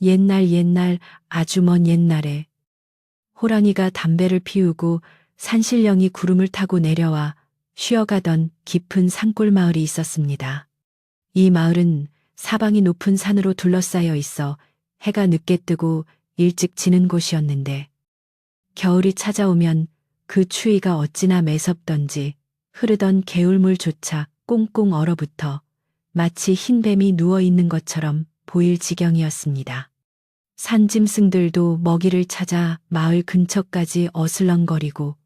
옛날 옛날 아주 먼 옛날에 호랑이가 담배를 피우고 산신령이 구름을 타고 내려와 쉬어가던 깊은 산골 마을이 있었습니다. 이 마을은 사방이 높은 산으로 둘러싸여 있어 해가 늦게 뜨고 일찍 지는 곳이었는데 겨울이 찾아오면 그 추위가 어찌나 매섭던지 흐르던 개울물조차 꽁꽁 얼어붙어 마치 흰 뱀이 누워 있는 것처럼 보일 지경이었습니다. 산짐승들도 먹이를 찾아 마을 근처까지 어슬렁거리고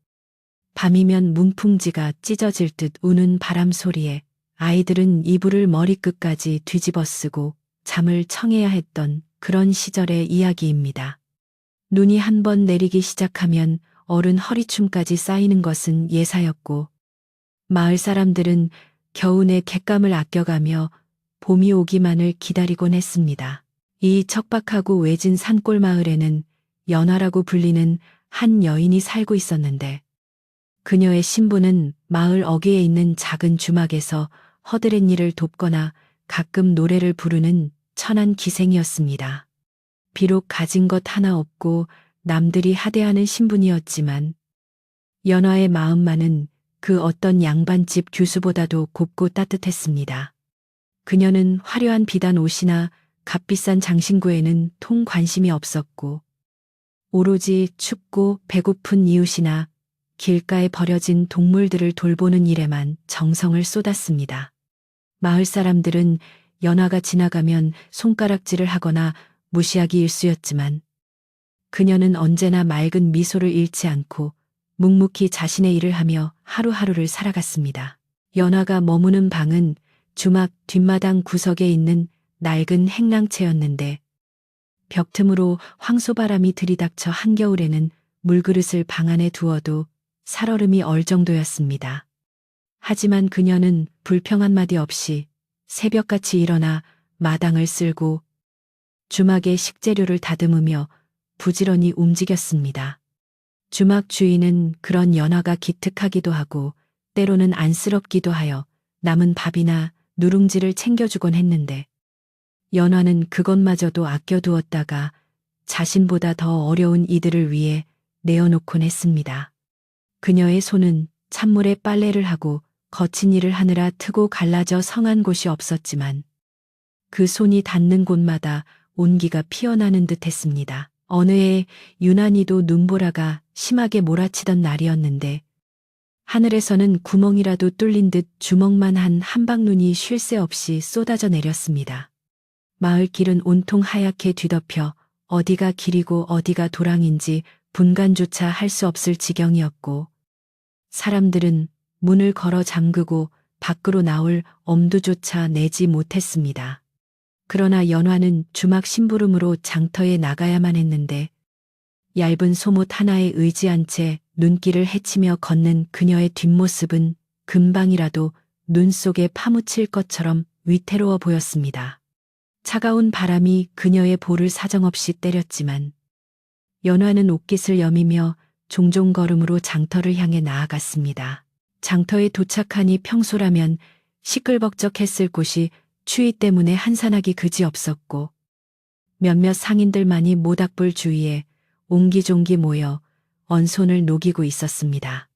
밤이면 문풍지가 찢어질 듯 우는 바람 소리에 아이들은 이불을 머리끝까지 뒤집어 쓰고 잠을 청해야 했던 그런 시절의 이야기입니다. 눈이 한 번 내리기 시작하면 어른 허리춤까지 쌓이는 것은 예사였고 마을 사람들은 겨우내 갯감을 아껴가며 봄이 오기만을 기다리곤 했습니다. 이 척박하고 외진 산골 마을에는 연화라고 불리는 한 여인이 살고 있었는데 그녀의 신부는 마을 어귀에 있는 작은 주막에서 허드렛 일을 돕거나 가끔 노래를 부르는 천한 기생이었습니다. 비록 가진 것 하나 없고 남들이 하대하는 신분이었지만 연화의 마음만은 그 어떤 양반집 교수보다도 곱고 따뜻했습니다. 그녀는 화려한 비단 옷이나 값비싼 장신구에는 통 관심이 없었고 오로지 춥고 배고픈 이웃이나 길가에 버려진 동물들을 돌보는 일에만 정성을 쏟았습니다. 마을 사람들은 연화가 지나가면 손가락질을 하거나 무시하기 일쑤였지만 그녀는 언제나 맑은 미소를 잃지 않고 묵묵히 자신의 일을 하며 하루하루를 살아갔습니다. 연화가 머무는 방은 주막 뒷마당 구석에 있는 낡은 행랑채였는데 벽 틈으로 황소바람이 들이닥쳐 한겨울에는 물그릇을 방 안에 두어도 살얼음이 얼 정도였습니다. 하지만 그녀는 불평 한마디 없이 새벽같이 일어나 마당을 쓸고 주막에 식재료를 다듬으며 부지런히 움직였습니다. 주막 주인은 그런 연화가 기특하기도 하고 때로는 안쓰럽기도 하여 남은 밥이나 누룽지를 챙겨주곤 했는데 연화는 그것마저도 아껴두었다가 자신보다 더 어려운 이들을 위해 내어놓곤 했습니다. 그녀의 손은 찬물에 빨래를 하고 거친 일을 하느라 트고 갈라져 성한 곳이 없었지만 그 손이 닿는 곳마다 온기가 피어나는 듯 했습니다. 어느 해 유난히도 눈보라가 심하게 몰아치던 날이었는데 하늘에서는 구멍이라도 뚫린 듯 주먹만한 한방눈이 쉴 새 없이 쏟아져 내렸습니다. 마을 길은 온통 하얗게 뒤덮여 어디가 길이고 어디가 도랑인지 분간조차 할 수 없을 지경이었고 사람들은 문을 걸어 잠그고 밖으로 나올 엄두조차 내지 못했습니다. 그러나 연화는 주막 심부름으로 장터에 나가야만 했는데 얇은 소못 하나에 의지한 채 눈길을 헤치며 걷는 그녀의 뒷모습은 금방이라도 눈 속에 파묻힐 것처럼 위태로워 보였습니다. 차가운 바람이 그녀의 볼을 사정없이 때렸지만 연화는 옷깃을 여미며 종종 걸음으로 장터를 향해 나아갔습니다. 장터에 도착하니 평소라면 시끌벅적했을 곳이 추위 때문에 한산하기 그지없었고 몇몇 상인들만이 모닥불 주위에 옹기종기 모여 언손을 녹이고 있었습니다.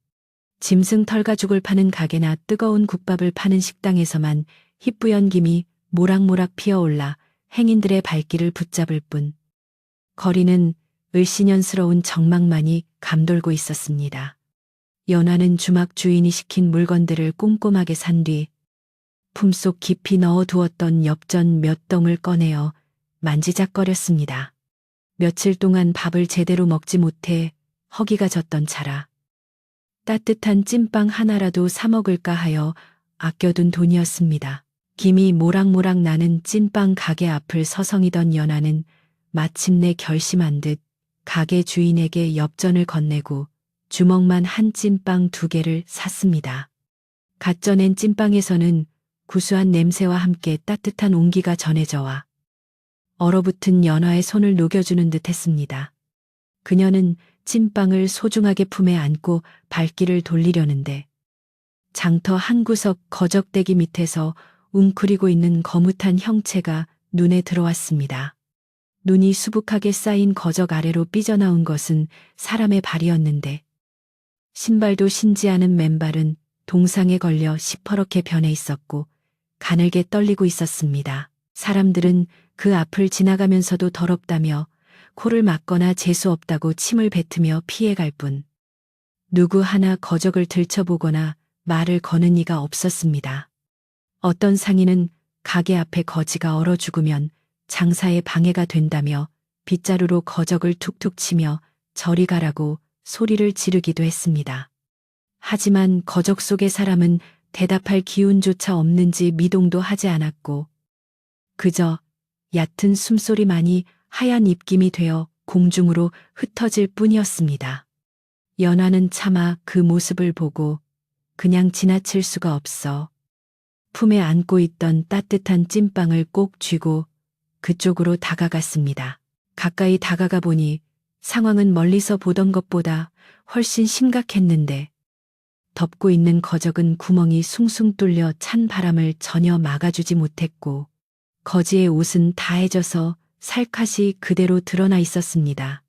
짐승 털가죽을 파는 가게나 뜨거운 국밥을 파는 식당에서만 희뿌연 김이 모락모락 피어올라 행인들의 발길을 붙잡을 뿐 거리는 을씨년스러운 정막만이 감돌고 있었습니다. 연화는 주막 주인이 시킨 물건들을 꼼꼼하게 산 뒤 품속 깊이 넣어두었던 엽전 몇 덩을 꺼내어 만지작거렸습니다. 며칠 동안 밥을 제대로 먹지 못해 허기가 졌던 차라 따뜻한 찐빵 하나라도 사 먹을까 하여 아껴둔 돈이었습니다. 김이 모락모락 나는 찐빵 가게 앞을 서성이던 연화는 마침내 결심한 듯 가게 주인에게 엽전을 건네고 주먹만 한 찐빵 2개를 샀습니다. 갓 쪄낸 찐빵에서는 구수한 냄새와 함께 따뜻한 온기가 전해져와 얼어붙은 연화의 손을 녹여주는 듯 했습니다. 그녀는 찐빵을 소중하게 품에 안고 발길을 돌리려는데 장터 한 구석 거적대기 밑에서 웅크리고 있는 거뭇한 형체가 눈에 들어왔습니다. 눈이 수북하게 쌓인 거적 아래로 삐져나온 것은 사람의 발이었는데 신발도 신지 않은 맨발은 동상에 걸려 시퍼렇게 변해 있었고 가늘게 떨리고 있었습니다. 사람들은 그 앞을 지나가면서도 더럽다며 코를 막거나 재수 없다고 침을 뱉으며 피해갈 뿐 누구 하나 거적을 들춰보거나 말을 거는 이가 없었습니다. 어떤 상인은 가게 앞에 거지가 얼어 죽으면 장사에 방해가 된다며 빗자루로 거적을 툭툭 치며 저리 가라고 소리를 지르기도 했습니다. 하지만 거적 속의 사람은 대답할 기운조차 없는지 미동도 하지 않았고 그저 얕은 숨소리만이 하얀 입김이 되어 공중으로 흩어질 뿐이었습니다. 연화는 차마 그 모습을 보고 그냥 지나칠 수가 없어 품에 안고 있던 따뜻한 찐빵을 꼭 쥐고 그쪽으로 다가갔습니다. 가까이 다가가 보니 상황은 멀리서 보던 것보다 훨씬 심각했는데 덮고 있는 거적은 구멍이 숭숭 뚫려 찬 바람을 전혀 막아주지 못했고 거지의 옷은 다해져서 살갗이 그대로 드러나 있었습니다.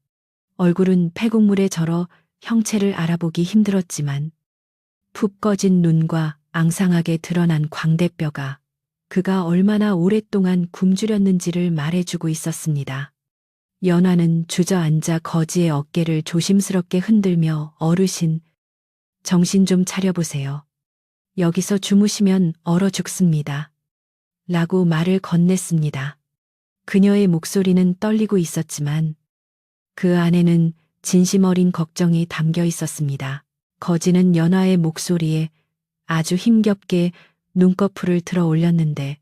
얼굴은 폐국물에 절어 형체를 알아보기 힘들었지만 푹 꺼진 눈과 앙상하게 드러난 광대뼈가 그가 얼마나 오랫동안 굶주렸는지를 말해주고 있었습니다. 연화는 주저앉아 거지의 어깨를 조심스럽게 흔들며 어르신, 정신 좀 차려보세요. 여기서 주무시면 얼어 죽습니다. 라고 말을 건넸습니다. 그녀의 목소리는 떨리고 있었지만 그 안에는 진심 어린 걱정이 담겨 있었습니다. 거지는 연화의 목소리에 아주 힘겹게 눈꺼풀을 들어 올렸는데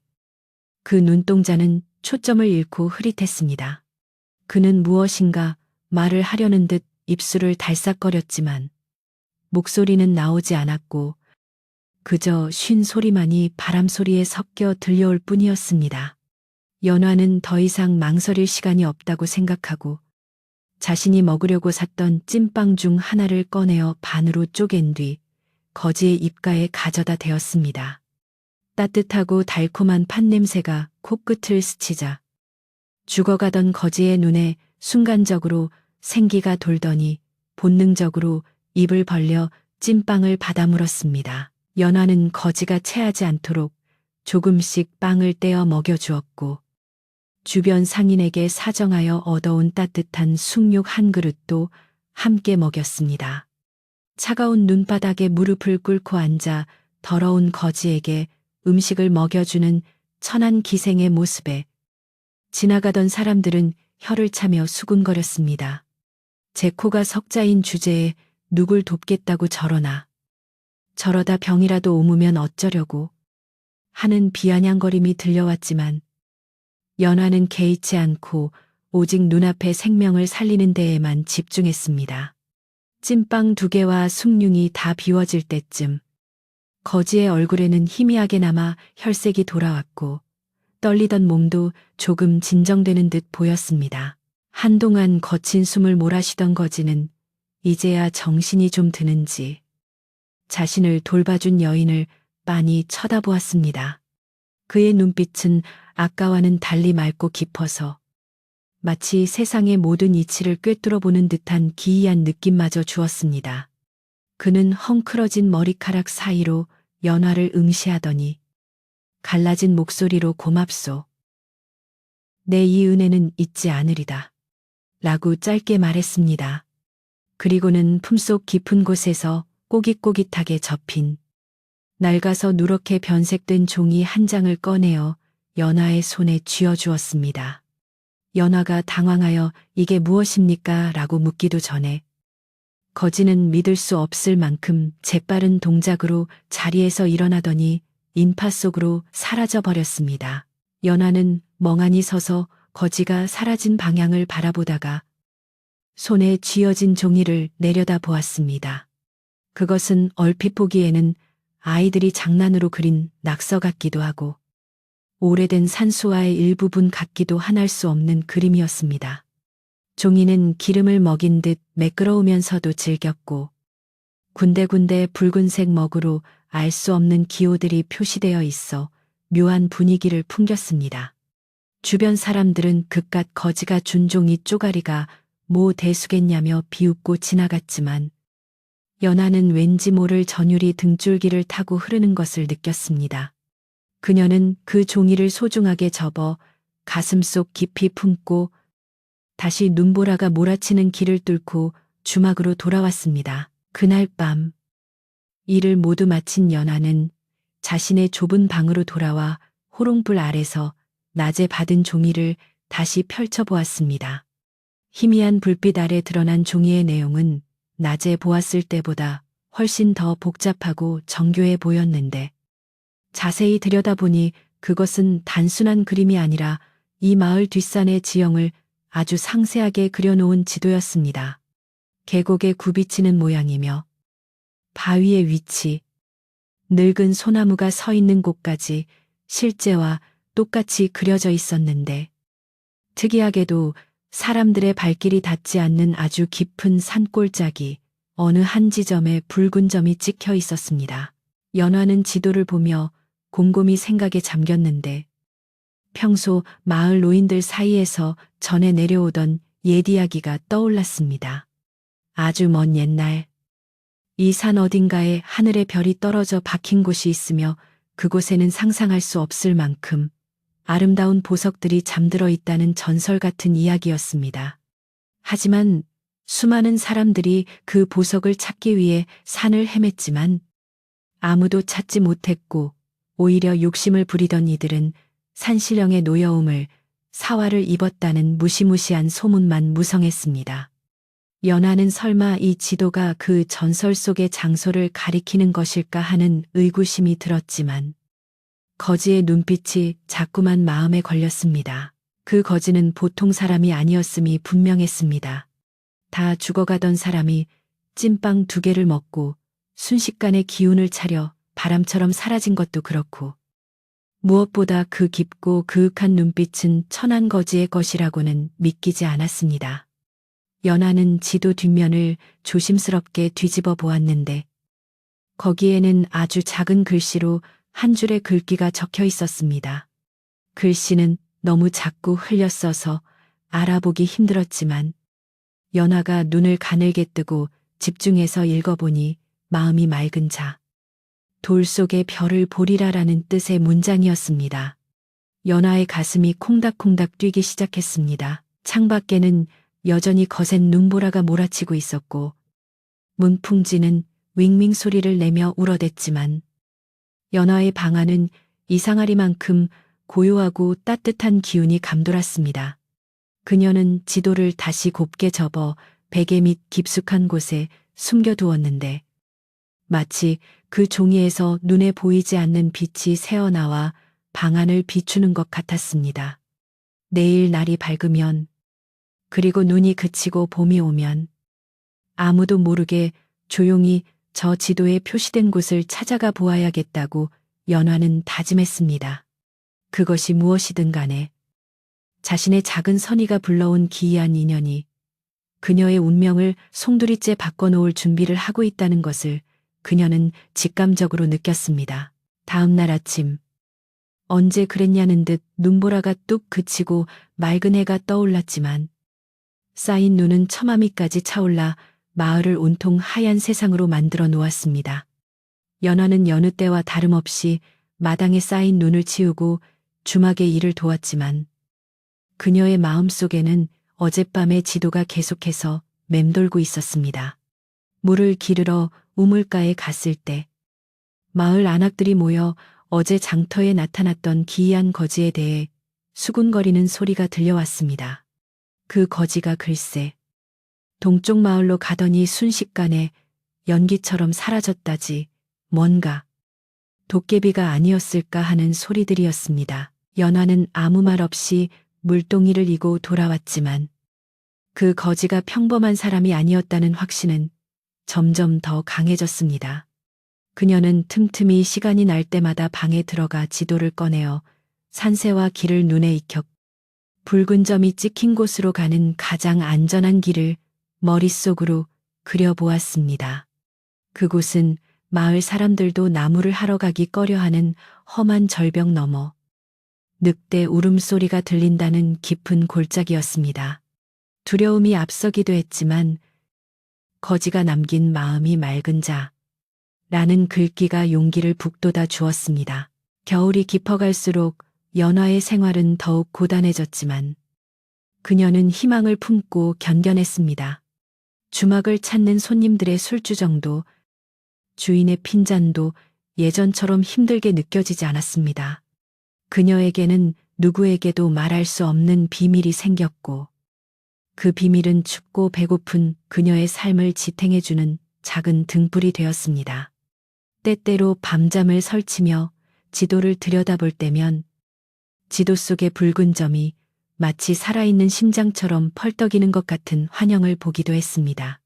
그 눈동자는 초점을 잃고 흐릿했습니다. 그는 무엇인가 말을 하려는 듯 입술을 달싹거렸지만 목소리는 나오지 않았고 그저 쉰 소리만이 바람 소리에 섞여 들려올 뿐이었습니다. 연화는 더 이상 망설일 시간이 없다고 생각하고 자신이 먹으려고 샀던 찐빵 중 하나를 꺼내어 반으로 쪼갠 뒤 거지의 입가에 가져다 대었습니다. 따뜻하고 달콤한 팥 냄새가 코끝을 스치자 죽어가던 거지의 눈에 순간적으로 생기가 돌더니 본능적으로 입을 벌려 찐빵을 받아 물었습니다. 연화는 거지가 체하지 않도록 조금씩 빵을 떼어 먹여주었고 주변 상인에게 사정하여 얻어온 따뜻한 숭늉 한 그릇도 함께 먹였습니다. 차가운 눈바닥에 무릎을 꿇고 앉아 더러운 거지에게 음식을 먹여주는 천한 기생의 모습에 지나가던 사람들은 혀를 차며 수군거렸습니다. 제 코가 석자인 주제에 누굴 돕겠다고 저러다 병이라도 옮으면 어쩌려고 하는 비아냥거림이 들려왔지만 연화는 개의치 않고 오직 눈앞의 생명을 살리는 데에만 집중했습니다. 찐빵 2개와 숭늉이 다 비워질 때쯤 거지의 얼굴에는 희미하게 남아 혈색이 돌아왔고 떨리던 몸도 조금 진정되는 듯 보였습니다. 한동안 거친 숨을 몰아쉬던 거지는 이제야 정신이 좀 드는지 자신을 돌봐준 여인을 빤히 쳐다보았습니다. 그의 눈빛은 아까와는 달리 맑고 깊어서 마치 세상의 모든 이치를 꿰뚫어 보는 듯한 기이한 느낌마저 주었습니다. 그는 헝클어진 머리카락 사이로 연화를 응시하더니 갈라진 목소리로 고맙소. 내 이 은혜는 잊지 않으리다. 라고 짧게 말했습니다. 그리고는 품속 깊은 곳에서 꼬깃꼬깃하게 접힌 낡아서 누렇게 변색된 종이 한 장을 꺼내어 연화의 손에 쥐어주었습니다. 연화가 당황하여 이게 무엇입니까? 라고 묻기도 전에 거지는 믿을 수 없을 만큼 재빠른 동작으로 자리에서 일어나더니 인파 속으로 사라져 버렸습니다. 연화는 멍하니 서서 거지가 사라진 방향을 바라보다가 손에 쥐어진 종이를 내려다 보았습니다. 그것은 얼핏 보기에는 아이들이 장난으로 그린 낙서 같기도 하고 오래된 산수화의 일부분 같기도 한할 수 없는 그림이었습니다. 종이는 기름을 먹인 듯 매끄러우면서도 질겼고 군데군데 붉은색 먹으로 알 수 없는 기호들이 표시되어 있어 묘한 분위기를 풍겼습니다. 주변 사람들은 그깟 거지가 준 종이 쪼가리가 뭐 대수겠냐며 비웃고 지나갔지만 연하는 왠지 모를 전율이 등줄기를 타고 흐르는 것을 느꼈습니다. 그녀는 그 종이를 소중하게 접어 가슴속 깊이 품고 다시 눈보라가 몰아치는 길을 뚫고 주막으로 돌아왔습니다. 그날 밤 일을 모두 마친 연하는 자신의 좁은 방으로 돌아와 호롱불 아래서 낮에 받은 종이를 다시 펼쳐보았습니다. 희미한 불빛 아래 드러난 종이의 내용은 낮에 보았을 때보다 훨씬 더 복잡하고 정교해 보였는데 자세히 들여다보니 그것은 단순한 그림이 아니라 이 마을 뒷산의 지형을 아주 상세하게 그려놓은 지도였습니다. 계곡에 굽이치는 모양이며 바위의 위치, 늙은 소나무가 서 있는 곳까지 실제와 똑같이 그려져 있었는데 특이하게도 사람들의 발길이 닿지 않는 아주 깊은 산골짜기 어느 한 지점에 붉은 점이 찍혀 있었습니다. 연화는 지도를 보며 곰곰이 생각에 잠겼는데 평소 마을 노인들 사이에서 전해 내려오던 옛 이야기가 떠올랐습니다. 아주 먼 옛날 이 산 어딘가에 하늘의 별이 떨어져 박힌 곳이 있으며 그곳에는 상상할 수 없을 만큼 아름다운 보석들이 잠들어 있다는 전설 같은 이야기였습니다. 하지만 수많은 사람들이 그 보석을 찾기 위해 산을 헤맸지만 아무도 찾지 못했고 오히려 욕심을 부리던 이들은 산신령의 노여움을 사활을 입었다는 무시무시한 소문만 무성했습니다. 연하는 설마 이 지도가 그 전설 속의 장소를 가리키는 것일까 하는 의구심이 들었지만 거지의 눈빛이 자꾸만 마음에 걸렸습니다. 그 거지는 보통 사람이 아니었음이 분명했습니다. 다 죽어가던 사람이 찐빵 2개를 먹고 순식간에 기운을 차려 바람처럼 사라진 것도 그렇고 무엇보다 그 깊고 그윽한 눈빛은 천한 거지의 것이라고는 믿기지 않았습니다. 연하는 지도 뒷면을 조심스럽게 뒤집어 보았는데 거기에는 아주 작은 글씨로 한 줄의 글귀가 적혀 있었습니다. 글씨는 너무 작고 흘렸어서 알아보기 힘들었지만 연하가 눈을 가늘게 뜨고 집중해서 읽어보니 마음이 맑은 자, 돌 속의 별을 보리라라는 뜻의 문장이었습니다. 연하의 가슴이 콩닥콩닥 뛰기 시작했습니다. 창밖에는 여전히 거센 눈보라가 몰아치고 있었고 문풍지는 윙윙 소리를 내며 울어댔지만 연하의 방 안은 이상하리만큼 고요하고 따뜻한 기운이 감돌았습니다. 그녀는 지도를 다시 곱게 접어 베개 밑 깊숙한 곳에 숨겨두었는데 마치 그 종이에서 눈에 보이지 않는 빛이 새어나와 방 안을 비추는 것 같았습니다. 내일 날이 밝으면 그리고 눈이 그치고 봄이 오면 아무도 모르게 조용히 저 지도에 표시된 곳을 찾아가 보아야겠다고 연화는 다짐했습니다. 그것이 무엇이든 간에 자신의 작은 선의가 불러온 기이한 인연이 그녀의 운명을 송두리째 바꿔놓을 준비를 하고 있다는 것을 그녀는 직감적으로 느꼈습니다. 다음 날 아침 언제 그랬냐는 듯 눈보라가 뚝 그치고 맑은 해가 떠올랐지만 쌓인 눈은 처마미까지 차올라 마을을 온통 하얀 세상으로 만들어 놓았습니다. 연화는 여느 때와 다름없이 마당에 쌓인 눈을 치우고 주막의 일을 도왔지만 그녀의 마음속에는 어젯밤의 지도가 계속해서 맴돌고 있었습니다. 물을 기르러 우물가에 갔을 때 마을 안악들이 모여 어제 장터에 나타났던 기이한 거지에 대해 수군거리는 소리가 들려왔습니다. 그 거지가 글쎄 동쪽 마을로 가더니 순식간에 연기처럼 사라졌다지 뭔가 도깨비가 아니었을까 하는 소리들이었습니다. 연화는 아무 말 없이 물동이를 이고 돌아왔지만 그 거지가 평범한 사람이 아니었다는 확신은 점점 더 강해졌습니다. 그녀는 틈틈이 시간이 날 때마다 방에 들어가 지도를 꺼내어 산세와 길을 눈에 익혔고 붉은 점이 찍힌 곳으로 가는 가장 안전한 길을 머릿속으로 그려보았습니다. 그곳은 마을 사람들도 나무를 하러 가기 꺼려하는 험한 절벽 너머 늑대 울음소리가 들린다는 깊은 골짜기였습니다. 두려움이 앞서기도 했지만 거지가 남긴 마음이 맑은 자라는 글귀가 용기를 북돋아 주었습니다. 겨울이 깊어갈수록 연화의 생활은 더욱 고단해졌지만 그녀는 희망을 품고 견뎌냈습니다. 주막을 찾는 손님들의 술주정도, 주인의 핀잔도 예전처럼 힘들게 느껴지지 않았습니다. 그녀에게는 누구에게도 말할 수 없는 비밀이 생겼고, 그 비밀은 춥고 배고픈 그녀의 삶을 지탱해주는 작은 등불이 되었습니다. 때때로 밤잠을 설치며 지도를 들여다볼 때면 지도 속의 붉은 점이 마치 살아있는 심장처럼 펄떡이는 것 같은 환영을 보기도 했습니다.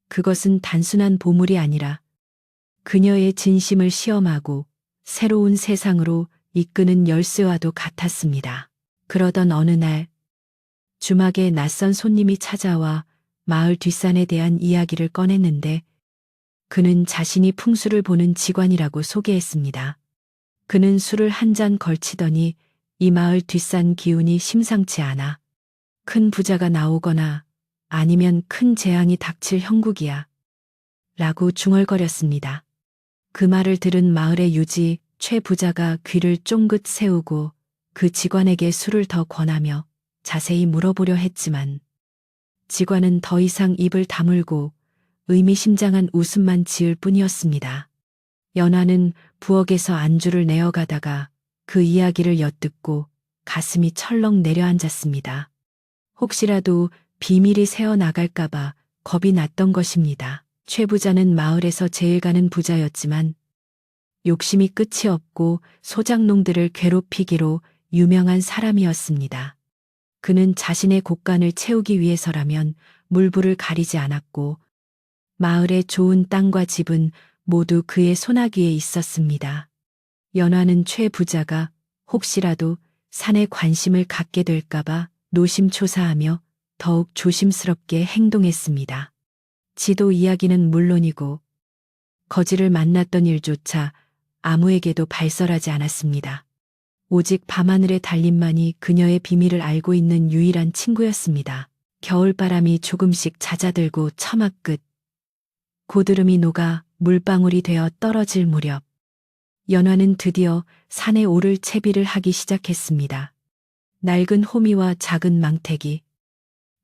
그것은 단순한 보물이 아니라 그녀의 진심을 시험하고 새로운 세상으로 이끄는 열쇠와도 같았습니다. 그러던 어느 날 주막에 낯선 손님이 찾아와 마을 뒷산에 대한 이야기를 꺼냈는데 그는 자신이 풍수를 보는 직관이라고 소개했습니다. 그는 술을 한 잔 걸치더니 이 마을 뒷산 기운이 심상치 않아. 큰 부자가 나오거나 아니면 큰 재앙이 닥칠 형국이야. 라고 중얼거렸습니다. 그 말을 들은 마을의 유지 최 부자가 귀를 쫑긋 세우고 그 직관에게 술을 더 권하며 자세히 물어보려 했지만 직관은 더 이상 입을 다물고 의미심장한 웃음만 지을 뿐이었습니다. 연화는 부엌에서 안주를 내어가다가 그 이야기를 엿듣고 가슴이 철렁 내려앉았습니다. 혹시라도 비밀이 새어나갈까봐 겁이 났던 것입니다. 최 부자는 마을에서 제일 가는 부자였지만 욕심이 끝이 없고 소작농들을 괴롭히기로 유명한 사람이었습니다. 그는 자신의 곳간을 채우기 위해서라면 물불을 가리지 않았고 마을의 좋은 땅과 집은 모두 그의 손아귀에 있었습니다. 연화는 최 부자가 혹시라도 산에 관심을 갖게 될까봐 노심초사하며 더욱 조심스럽게 행동했습니다. 지도 이야기는 물론이고 거지를 만났던 일조차 아무에게도 발설하지 않았습니다. 오직 밤하늘의 달림만이 그녀의 비밀을 알고 있는 유일한 친구였습니다. 겨울바람이 조금씩 잦아들고 처마 끝 고드름이 녹아 물방울이 되어 떨어질 무렵 연화는 드디어 산에 오를 채비를 하기 시작했습니다. 낡은 호미와 작은 망태기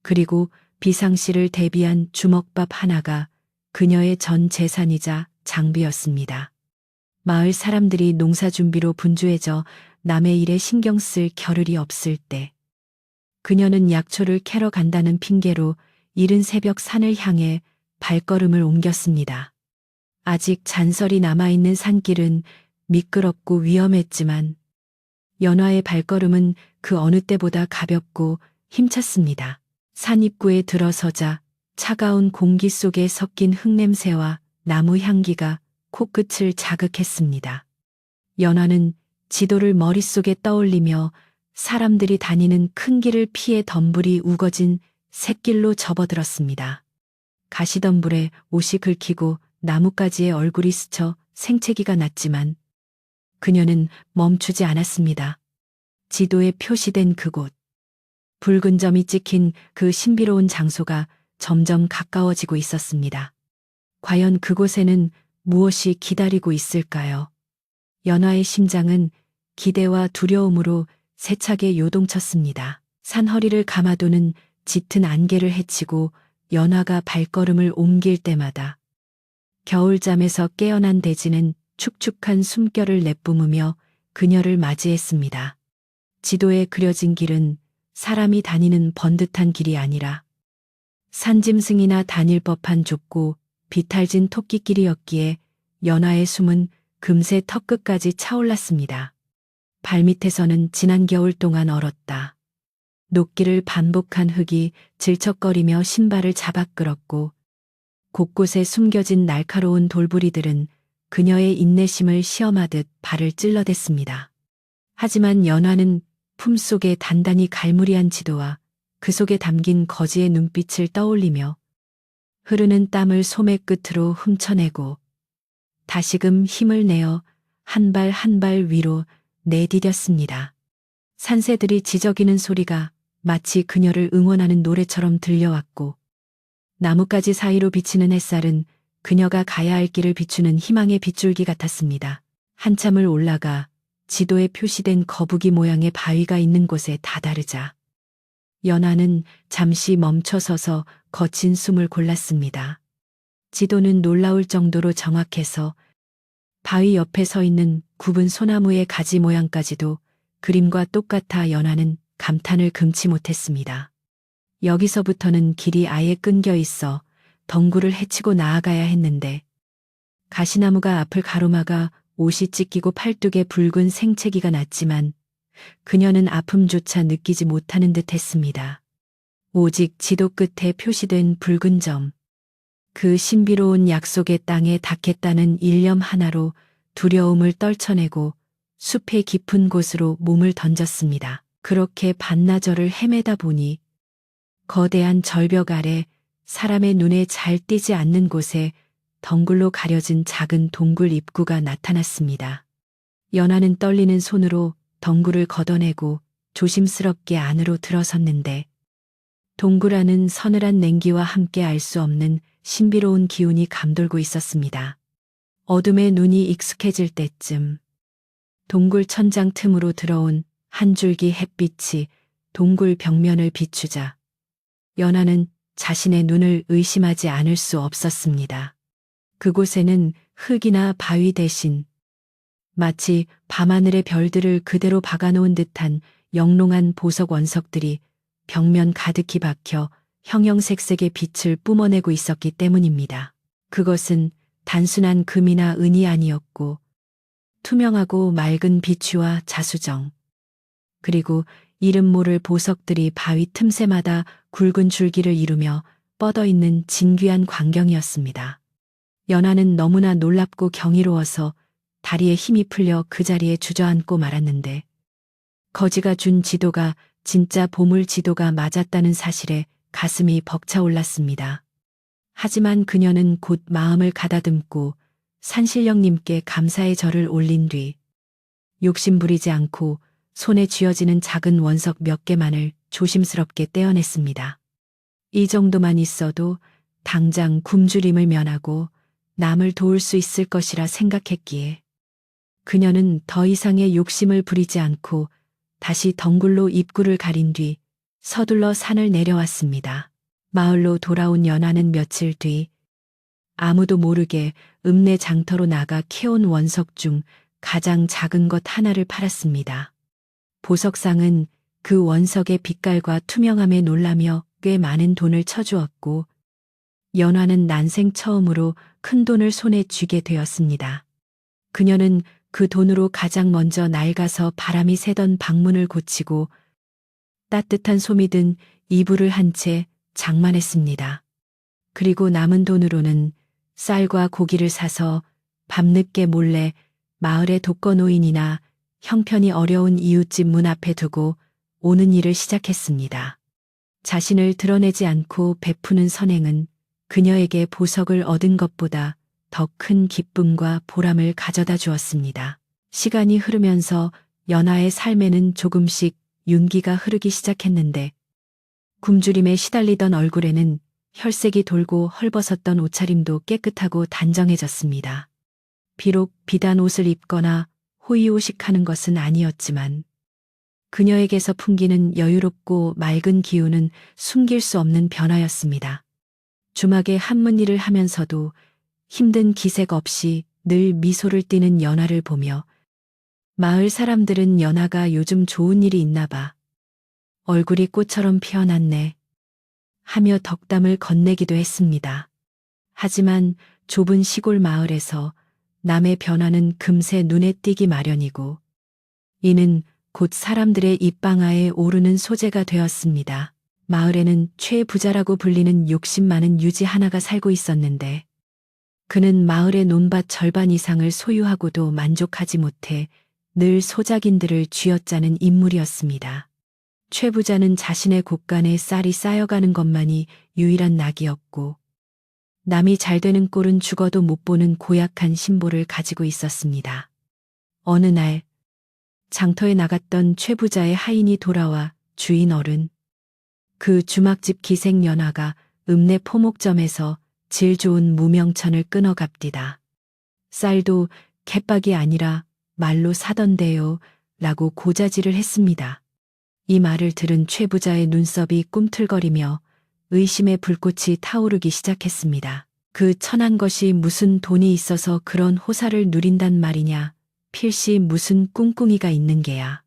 그리고 비상시를 대비한 주먹밥 하나가 그녀의 전 재산이자 장비였습니다. 마을 사람들이 농사 준비로 분주해져 남의 일에 신경 쓸 겨를이 없을 때 그녀는 약초를 캐러 간다는 핑계로 이른 새벽 산을 향해 발걸음을 옮겼습니다. 아직 잔설이 남아있는 산길은 미끄럽고 위험했지만 연화의 발걸음은 그 어느 때보다 가볍고 힘찼습니다. 산 입구에 들어서자 차가운 공기 속에 섞인 흙냄새와 나무 향기가 코끝을 자극했습니다. 연화는 지도를 머릿속에 떠올리며 사람들이 다니는 큰 길을 피해 덤불이 우거진 샛길로 접어들었습니다. 가시덤불에 옷이 긁히고 나뭇가지에 얼굴이 스쳐 생채기가 났지만 그녀는 멈추지 않았습니다. 지도에 표시된 그곳, 붉은 점이 찍힌 그 신비로운 장소가 점점 가까워지고 있었습니다. 과연 그곳에는 무엇이 기다리고 있을까요? 연화의 심장은 기대와 두려움으로 세차게 요동쳤습니다. 산허리를 감아도는 짙은 안개를 헤치고 연화가 발걸음을 옮길 때마다 겨울잠에서 깨어난 대지는 축축한 숨결을 내뿜으며 그녀를 맞이했습니다. 지도에 그려진 길은 사람이 다니는 번듯한 길이 아니라 산짐승이나 다닐 법한 좁고 비탈진 토끼길이었기에 연화의 숨은 금세 턱끝까지 차올랐습니다. 발밑에서는 지난 겨울 동안 얼었다. 녹기를 반복한 흙이 질척거리며 신발을 잡아끌었고 곳곳에 숨겨진 날카로운 돌부리들은 그녀의 인내심을 시험하듯 발을 찔러댔습니다. 하지만 연화는 품속에 단단히 갈무리한 지도와 그 속에 담긴 거지의 눈빛을 떠올리며 흐르는 땀을 소매 끝으로 훔쳐내고 다시금 힘을 내어 한 발 한 발 위로 내디뎠습니다. 산새들이 지저귀는 소리가 마치 그녀를 응원하는 노래처럼 들려왔고, 나뭇가지 사이로 비치는 햇살은 그녀가 가야 할 길을 비추는 희망의 빗줄기 같았습니다. 한참을 올라가 지도에 표시된 거북이 모양의 바위가 있는 곳에 다다르자 연하는 잠시 멈춰서서 거친 숨을 골랐습니다. 지도는 놀라울 정도로 정확해서 바위 옆에 서 있는 굽은 소나무의 가지 모양까지도 그림과 똑같아 연하는 감탄을 금치 못했습니다. 여기서부터는 길이 아예 끊겨 있어 덩굴을 헤치고 나아가야 했는데, 가시나무가 앞을 가로막아 옷이 찢기고 팔뚝에 붉은 생채기가 났지만 그녀는 아픔조차 느끼지 못하는 듯 했습니다. 오직 지도 끝에 표시된 붉은 점, 그 신비로운 약속의 땅에 닿겠다는 일념 하나로 두려움을 떨쳐내고 숲의 깊은 곳으로 몸을 던졌습니다. 그렇게 반나절을 헤매다 보니 거대한 절벽 아래 사람의 눈에 잘 띄지 않는 곳에 덩굴로 가려진 작은 동굴 입구가 나타났습니다. 연하는 떨리는 손으로 덩굴을 걷어내고 조심스럽게 안으로 들어섰는데, 동굴 안은 서늘한 냉기와 함께 알 수 없는 신비로운 기운이 감돌고 있었습니다. 어둠에 눈이 익숙해질 때쯤 동굴 천장 틈으로 들어온 한 줄기 햇빛이 동굴 벽면을 비추자 연하는 자신의 눈을 의심하지 않을 수 없었습니다. 그곳에는 흙이나 바위 대신 마치 밤하늘의 별들을 그대로 박아놓은 듯한 영롱한 보석 원석들이 벽면 가득히 박혀 형형색색의 빛을 뿜어내고 있었기 때문입니다. 그것은 단순한 금이나 은이 아니었고, 투명하고 맑은 비추와 자수정, 그리고 이름 모를 보석들이 바위 틈새마다 굵은 줄기를 이루며 뻗어있는 진귀한 광경이었습니다. 연하는 너무나 놀랍고 경이로워서 다리에 힘이 풀려 그 자리에 주저앉고 말았는데, 거지가 준 지도가 진짜 보물 지도가 맞았다는 사실에 가슴이 벅차올랐습니다. 하지만 그녀는 곧 마음을 가다듬고 산신령님께 감사의 절을 올린 뒤 욕심부리지 않고 손에 쥐어지는 작은 원석 몇 개만을 조심스럽게 떼어냈습니다. 이 정도만 있어도 당장 굶주림을 면하고 남을 도울 수 있을 것이라 생각했기에 그녀는 더 이상의 욕심을 부리지 않고 다시 덩굴로 입구를 가린 뒤 서둘러 산을 내려왔습니다. 마을로 돌아온 연하는 며칠 뒤 아무도 모르게 읍내 장터로 나가 캐온 원석 중 가장 작은 것 하나를 팔았습니다. 보석상은 그 원석의 빛깔과 투명함에 놀라며 꽤 많은 돈을 쳐주었고, 연하는 난생 처음으로 큰 돈을 손에 쥐게 되었습니다. 그녀는 그 돈으로 가장 먼저 낡아서 바람이 새던 방문을 고치고 따뜻한 솜이 든 이불을 한 채 장만했습니다. 그리고 남은 돈으로는 쌀과 고기를 사서 밤늦게 몰래 마을의 독거노인이나 형편이 어려운 이웃집 문 앞에 두고 오는 일을 시작했습니다. 자신을 드러내지 않고 베푸는 선행은 그녀에게 보석을 얻은 것보다 더 큰 기쁨과 보람을 가져다 주었습니다. 시간이 흐르면서 연하의 삶에는 조금씩 윤기가 흐르기 시작했는데, 굶주림에 시달리던 얼굴에는 혈색이 돌고 헐벗었던 옷차림도 깨끗하고 단정해졌습니다. 비록 비단 옷을 입거나 호의호식하는 것은 아니었지만 그녀에게서 풍기는 여유롭고 맑은 기운은 숨길 수 없는 변화였습니다. 주막에 한문일을 하면서도 힘든 기색 없이 늘 미소를 띠는 연하를 보며 마을 사람들은 연하가 요즘 좋은 일이 있나 봐. 얼굴이 꽃처럼 피어났네. 하며 덕담을 건네기도 했습니다. 하지만 좁은 시골 마을에서 남의 변화는 금세 눈에 띄기 마련이고, 이는 곧 사람들의 입방아에 오르는 소재가 되었습니다. 마을에는 최부자라고 불리는 욕심 많은 유지 하나가 살고 있었는데, 그는 마을의 논밭 절반 이상을 소유하고도 만족하지 못해 늘 소작인들을 쥐어짜는 인물이었습니다. 최 부자는 자신의 곳간에 쌀이 쌓여가는 것만이 유일한 낙이었고, 남이 잘 되는 꼴은 죽어도 못 보는 고약한 신보를 가지고 있었습니다. 어느 날 장터에 나갔던 최 부자의 하인이 돌아와 주인 어른, 그 주막집 기생 연화가 읍내 포목점에서 질 좋은 무명천을 끊어갑디다. 쌀도 갯박이 아니라 말로 사던데요 라고 고자질을 했습니다. 이 말을 들은 최 부자의 눈썹이 꿈틀거리며 의심의 불꽃이 타오르기 시작했습니다. 그 천한 것이 무슨 돈이 있어서 그런 호사를 누린단 말이냐. 필시 무슨 꿍꿍이가 있는 게야.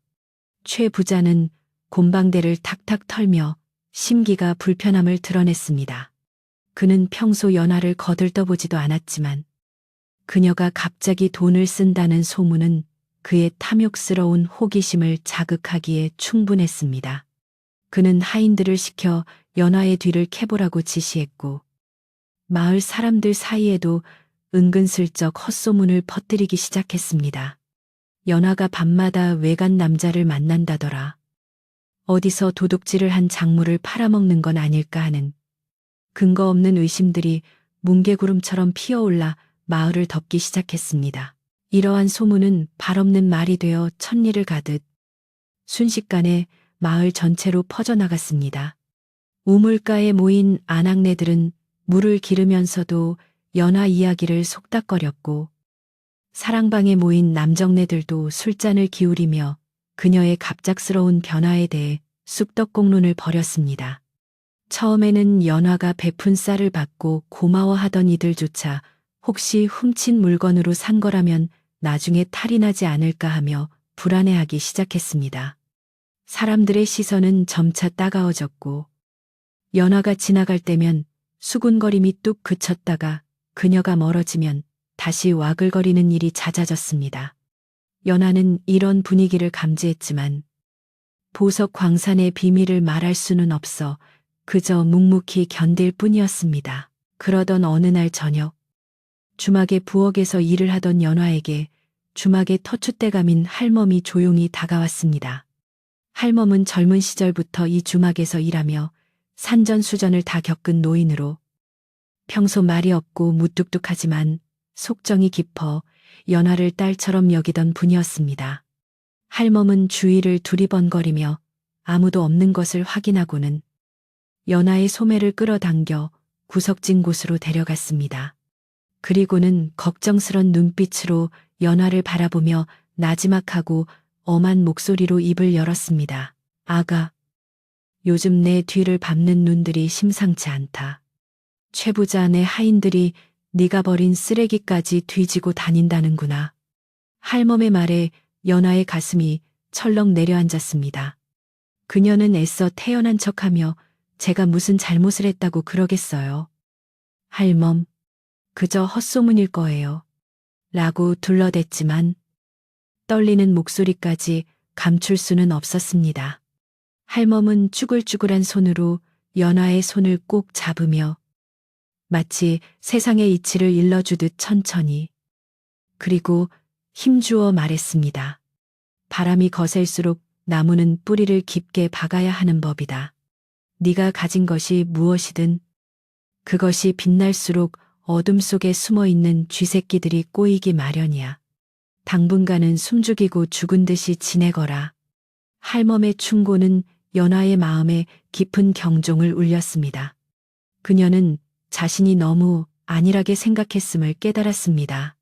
최 부자는 곰방대를 탁탁 털며 심기가 불편함을 드러냈습니다. 그는 평소 연화를 거들떠보지도 않았지만 그녀가 갑자기 돈을 쓴다는 소문은 그의 탐욕스러운 호기심을 자극하기에 충분했습니다. 그는 하인들을 시켜 연화의 뒤를 캐보라고 지시했고 마을 사람들 사이에도 은근슬쩍 헛소문을 퍼뜨리기 시작했습니다. 연화가 밤마다 외간 남자를 만난다더라. 어디서 도둑질을 한 작물을 팔아먹는 건 아닐까 하는 근거 없는 의심들이 뭉게구름처럼 피어올라 마을을 덮기 시작했습니다. 이러한 소문은 발없는 말이 되어 천리를 가듯 순식간에 마을 전체로 퍼져나갔습니다. 우물가에 모인 아낙네들은 물을 기르면서도 연화 이야기를 속닥거렸고 사랑방에 모인 남정네들도 술잔을 기울이며 그녀의 갑작스러운 변화에 대해 쑥덕공론을 벌였습니다. 처음에는 연화가 베푼 쌀을 받고 고마워하던 이들조차 혹시 훔친 물건으로 산 거라면 나중에 탈이 나지 않을까 하며 불안해하기 시작했습니다. 사람들의 시선은 점차 따가워졌고 연화가 지나갈 때면 수군거림이 뚝 그쳤다가 그녀가 멀어지면 다시 와글거리는 일이 잦아졌습니다. 연화는 이런 분위기를 감지했지만 보석 광산의 비밀을 말할 수는 없어 그저 묵묵히 견딜 뿐이었습니다. 그러던 어느 날 저녁, 주막의 부엌에서 일을 하던 연화에게 주막의 터줏대감인 할멈이 조용히 다가왔습니다. 할멈은 젊은 시절부터 이 주막에서 일하며 산전수전을 다 겪은 노인으로 평소 말이 없고 무뚝뚝하지만 속정이 깊어 연화를 딸처럼 여기던 분이었습니다. 할멈은 주위를 두리번거리며 아무도 없는 것을 확인하고는 연화의 소매를 끌어당겨 구석진 곳으로 데려갔습니다. 그리고는 걱정스런 눈빛으로 연화를 바라보며 나지막하고 엄한 목소리로 입을 열었습니다. 아가, 요즘 내 뒤를 밟는 눈들이 심상치 않다. 최 부자 내 하인들이 네가 버린 쓰레기까지 뒤지고 다닌다는구나. 할멈의 말에 연화의 가슴이 철렁 내려앉았습니다. 그녀는 애써 태연한 척하며 제가 무슨 잘못을 했다고 그러겠어요. 할멈, 그저 헛소문일 거예요. 라고 둘러댔지만 떨리는 목소리까지 감출 수는 없었습니다. 할멈은 쭈글쭈글한 손으로 연화의 손을 꼭 잡으며 마치 세상의 이치를 일러주듯 천천히 그리고 힘주어 말했습니다. 바람이 거셀수록 나무는 뿌리를 깊게 박아야 하는 법이다. 네가 가진 것이 무엇이든 그것이 빛날수록 어둠 속에 숨어있는 쥐새끼들이 꼬이기 마련이야. 당분간은 숨죽이고 죽은 듯이 지내거라. 할멈의 충고는 연화의 마음에 깊은 경종을 울렸습니다. 그녀는 자신이 너무 안일하게 생각했음을 깨달았습니다.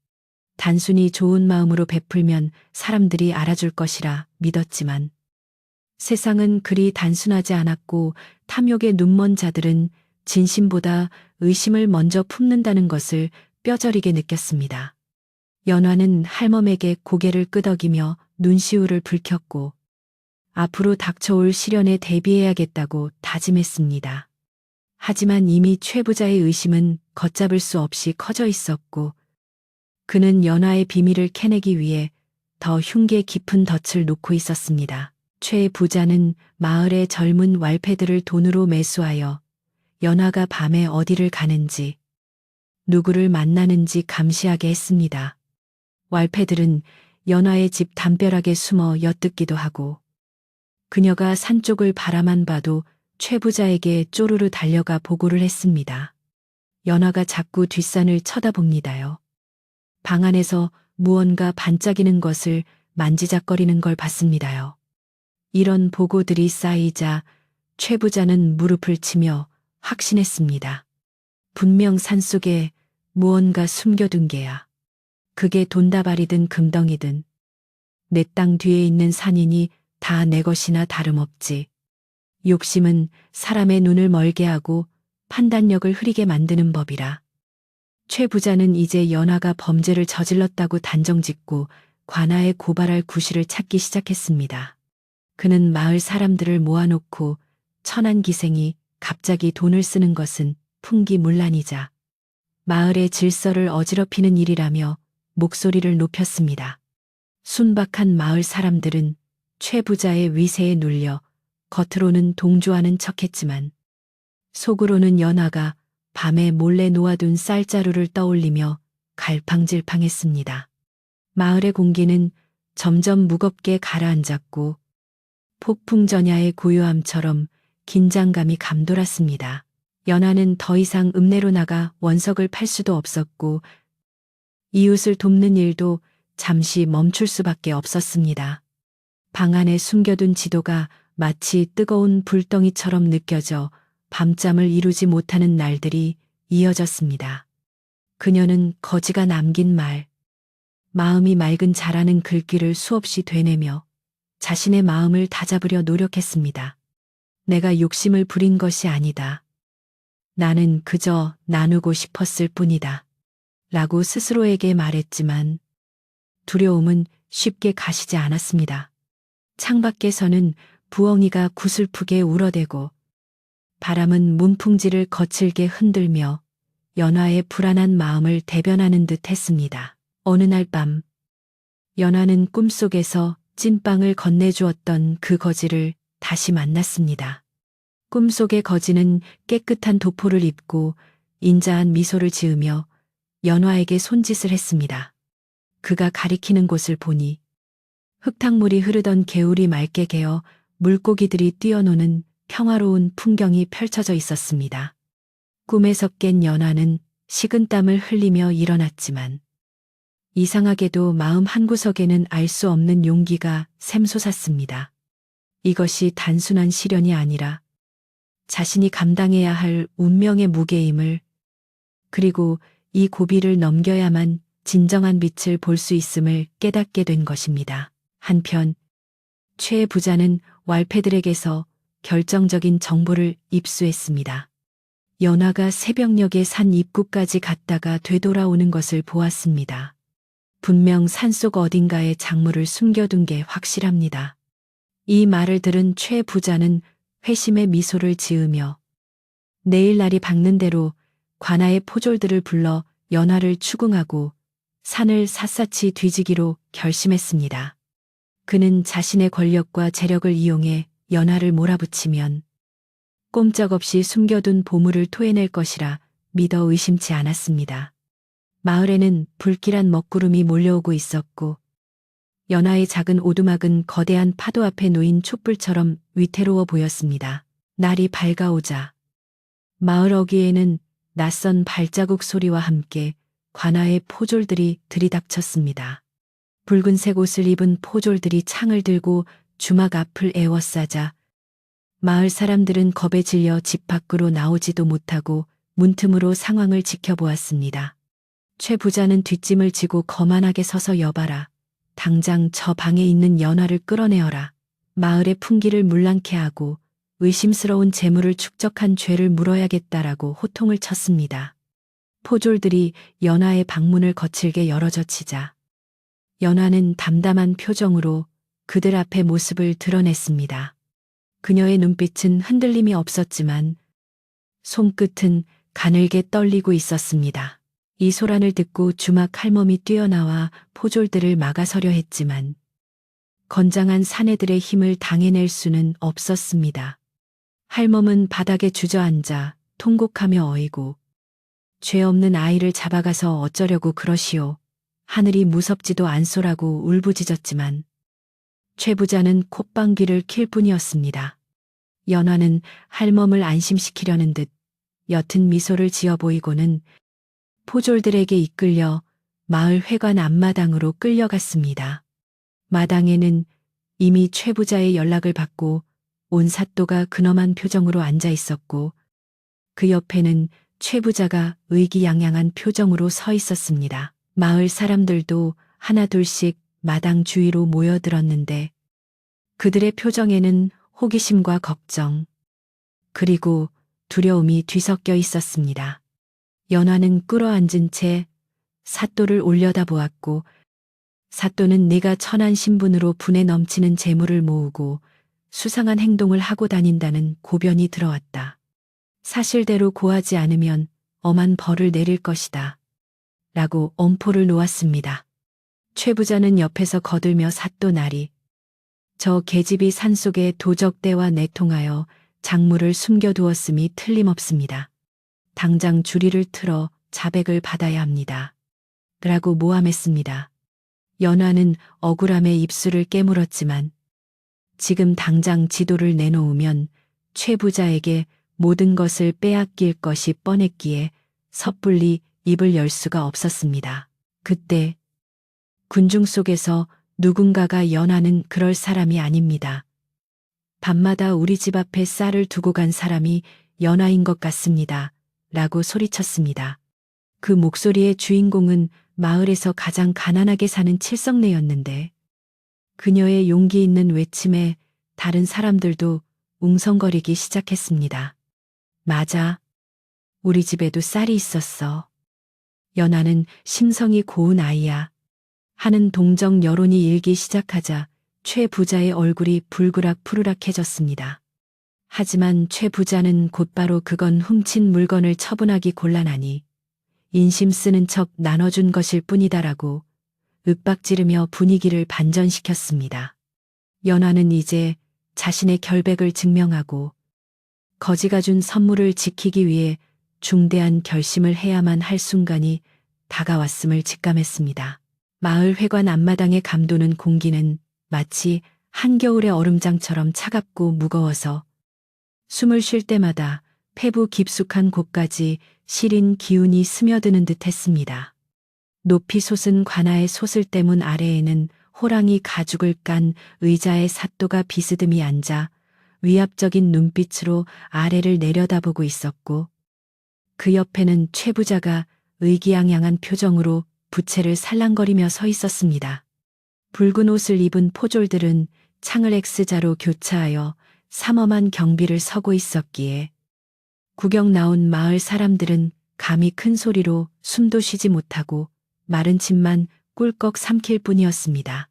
단순히 좋은 마음으로 베풀면 사람들이 알아줄 것이라 믿었지만 세상은 그리 단순하지 않았고 탐욕에 눈먼 자들은 진심보다 의심을 먼저 품는다는 것을 뼈저리게 느꼈습니다. 연화는 할멈에게 고개를 끄덕이며 눈시울을 붉혔고 앞으로 닥쳐올 시련에 대비해야겠다고 다짐했습니다. 하지만 이미 최 부자의 의심은 걷잡을 수 없이 커져 있었고 그는 연화의 비밀을 캐내기 위해 더 흉계 깊은 덫을 놓고 있었습니다. 최 부자는 마을의 젊은 왈패들을 돈으로 매수하여 연화가 밤에 어디를 가는지 누구를 만나는지 감시하게 했습니다. 왈패들은 연화의 집 담벼락에 숨어 엿듣기도 하고 그녀가 산 쪽을 바라만 봐도 최 부자에게 쪼르르 달려가 보고를 했습니다. 연화가 자꾸 뒷산을 쳐다봅니다요. 방 안에서 무언가 반짝이는 것을 만지작거리는 걸 봤습니다요. 이런 보고들이 쌓이자 최 부자는 무릎을 치며 확신했습니다. 분명 산속에 무언가 숨겨둔 게야. 그게 돈다발이든 금덩이든 내 땅 뒤에 있는 산이니 다 내 것이나 다름없지. 욕심은 사람의 눈을 멀게 하고 판단력을 흐리게 만드는 법이라. 최 부자는 이제 연화가 범죄를 저질렀다고 단정짓고 관아에 고발할 구실을 찾기 시작했습니다. 그는 마을 사람들을 모아놓고 천안기생이 갑자기 돈을 쓰는 것은 풍기문란이자 마을의 질서를 어지럽히는 일이라며 목소리를 높였습니다. 순박한 마을 사람들은 최 부자의 위세에 눌려 겉으로는 동조하는 척했지만 속으로는 연화가 밤에 몰래 놓아둔 쌀자루를 떠올리며 갈팡질팡했습니다. 마을의 공기는 점점 무겁게 가라앉았고 폭풍전야의 고요함처럼 긴장감이 감돌았습니다. 연화는 더 이상 읍내로 나가 원석을 팔 수도 없었고 이웃을 돕는 일도 잠시 멈출 수밖에 없었습니다. 방 안에 숨겨둔 지도가 마치 뜨거운 불덩이처럼 느껴져 밤잠을 이루지 못하는 날들이 이어졌습니다. 그녀는 거지가 남긴 말, 마음이 맑은 자라는 글귀를 수없이 되뇌며 자신의 마음을 다잡으려 노력했습니다. 내가 욕심을 부린 것이 아니다. 나는 그저 나누고 싶었을 뿐이다. 라고 스스로에게 말했지만 두려움은 쉽게 가시지 않았습니다. 창밖에서는 부엉이가 구슬프게 울어대고 바람은 문풍지를 거칠게 흔들며 연화의 불안한 마음을 대변하는 듯 했습니다. 어느 날 밤, 연화는 꿈속에서 찐빵을 건네주었던 그 거지를 다시 만났습니다. 꿈속의 거지는 깨끗한 도포를 입고 인자한 미소를 지으며 연화에게 손짓을 했습니다. 그가 가리키는 곳을 보니 흙탕물이 흐르던 개울이 맑게 개어 물고기들이 뛰어노는 평화로운 풍경이 펼쳐져 있었습니다. 꿈에서 깬 연화는 식은땀을 흘리며 일어났지만 이상하게도 마음 한구석에는 알 수 없는 용기가 샘솟았습니다. 이것이 단순한 시련이 아니라 자신이 감당해야 할 운명의 무게임을, 그리고 이 고비를 넘겨야만 진정한 빛을 볼 수 있음을 깨닫게 된 것입니다. 한편 최 부자는 왈패들에게서 결정적인 정보를 입수했습니다. 연화가 새벽녘에 산 입구까지 갔다가 되돌아오는 것을 보았습니다. 분명 산속 어딘가에 작물을 숨겨둔 게 확실합니다. 이 말을 들은 최 부자는 회심의 미소를 지으며 내일 날이 밝는 대로 관아의 포졸들을 불러 연화를 추궁하고 산을 샅샅이 뒤지기로 결심했습니다. 그는 자신의 권력과 재력을 이용해 연화를 몰아붙이면 꼼짝없이 숨겨둔 보물을 토해낼 것이라 믿어 의심치 않았습니다. 마을에는 불길한 먹구름이 몰려오고 있었고 연화의 작은 오두막은 거대한 파도 앞에 놓인 촛불처럼 위태로워 보였습니다. 날이 밝아오자 마을 어귀에는 낯선 발자국 소리와 함께 관아의 포졸들이 들이닥쳤습니다. 붉은색 옷을 입은 포졸들이 창을 들고 주막 앞을 에워싸자 마을 사람들은 겁에 질려 집 밖으로 나오지도 못하고 문틈으로 상황을 지켜보았습니다. 최 부자는 뒷짐을 지고 거만하게 서서 여봐라. 당장 저 방에 있는 연화를 끌어내어라. 마을의 풍기를 물랑케 하고 의심스러운 재물을 축적한 죄를 물어야겠다라고 호통을 쳤습니다. 포졸들이 연화의 방문을 거칠게 열어젖히자 연화는 담담한 표정으로 그들 앞에 모습을 드러냈습니다. 그녀의 눈빛은 흔들림이 없었지만 손끝은 가늘게 떨리고 있었습니다. 이 소란을 듣고 주막 할멈이 뛰어나와 포졸들을 막아서려 했지만 건장한 사내들의 힘을 당해낼 수는 없었습니다. 할멈은 바닥에 주저앉아 통곡하며 어이고 죄 없는 아이를 잡아가서 어쩌려고 그러시오. 하늘이 무섭지도 않소라고 울부짖었지만 최 부자는 콧방귀를 킬 뿐이었습니다. 연화는 할멈을 안심시키려는 듯 옅은 미소를 지어 보이고는 포졸들에게 이끌려 마을 회관 앞마당으로 끌려갔습니다. 마당에는 이미 최 부자의 연락을 받고 온 사또가 근엄한 표정으로 앉아 있었고 그 옆에는 최 부자가 의기양양한 표정으로 서 있었습니다. 마을 사람들도 하나둘씩 마당 주위로 모여들었는데 그들의 표정에는 호기심과 걱정, 그리고 두려움이 뒤섞여 있었습니다. 연화는 꿇어앉은 채 사또를 올려다보았고 사또는 내가 천한 신분으로 분에 넘치는 재물을 모으고 수상한 행동을 하고 다닌다는 고변이 들어왔다. 사실대로 고하지 않으면 엄한 벌을 내릴 것이다. 라고 엄포를 놓았습니다. 최 부자는 옆에서 거들며 사또나리. 저 계집이 산속에 도적대와 내통하여 작물을 숨겨두었음이 틀림없습니다. 당장 주리를 틀어 자백을 받아야 합니다. 라고 모함했습니다. 연화는 억울함에 입술을 깨물었지만 지금 당장 지도를 내놓으면 최 부자에게 모든 것을 빼앗길 것이 뻔했기에 섣불리 입을 열 수가 없었습니다. 그때 군중 속에서 누군가가 연화는 그럴 사람이 아닙니다. 밤마다 우리 집 앞에 쌀을 두고 간 사람이 연화인 것 같습니다. 라고 소리쳤습니다. 그 목소리의 주인공은 마을에서 가장 가난하게 사는 칠성내였는데 그녀의 용기 있는 외침에 다른 사람들도 웅성거리기 시작했습니다. 맞아. 우리 집에도 쌀이 있었어. 연화는 심성이 고운 아이야. 하는 동정 여론이 일기 시작하자 최 부자의 얼굴이 불그락 푸르락해졌습니다. 하지만 최 부자는 곧바로 그건 훔친 물건을 처분하기 곤란하니 인심 쓰는 척 나눠준 것일 뿐이다라고 윽박지르며 분위기를 반전시켰습니다. 연화는 이제 자신의 결백을 증명하고 거지가 준 선물을 지키기 위해 중대한 결심을 해야만 할 순간이 다가왔음을 직감했습니다. 마을 회관 앞마당에 감도는 공기는 마치 한겨울의 얼음장처럼 차갑고 무거워서 숨을 쉴 때마다 폐부 깊숙한 곳까지 시린 기운이 스며드는 듯 했습니다. 높이 솟은 관아의 소슬대문 아래에는 호랑이 가죽을 깐 의자에 사또가 비스듬히 앉아 위압적인 눈빛으로 아래를 내려다보고 있었고 그 옆에는 최 부자가 의기양양한 표정으로 부채를 살랑거리며 서 있었습니다. 붉은 옷을 입은 포졸들은 창을 X자로 교차하여 삼엄한 경비를 서고 있었기에 구경 나온 마을 사람들은 감히 큰 소리로 숨도 쉬지 못하고 마른 침만 꿀꺽 삼킬 뿐이었습니다.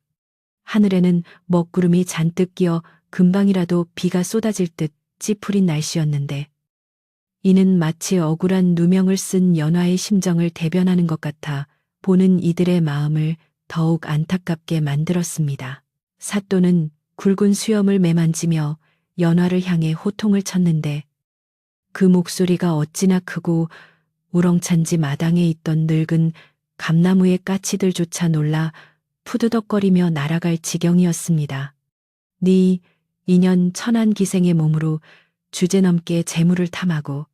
하늘에는 먹구름이 잔뜩 끼어 금방이라도 비가 쏟아질 듯 찌푸린 날씨였는데 이는 마치 억울한 누명을 쓴 연화의 심정을 대변하는 것 같아 보는 이들의 마음을 더욱 안타깝게 만들었습니다. 사또는 굵은 수염을 매만지며 연화를 향해 호통을 쳤는데 그 목소리가 어찌나 크고 우렁찬지 마당에 있던 늙은 감나무의 까치들조차 놀라 푸드덕거리며 날아갈 지경이었습니다. 네 인연 천한 기생의 몸으로 주제넘게 재물을 탐하고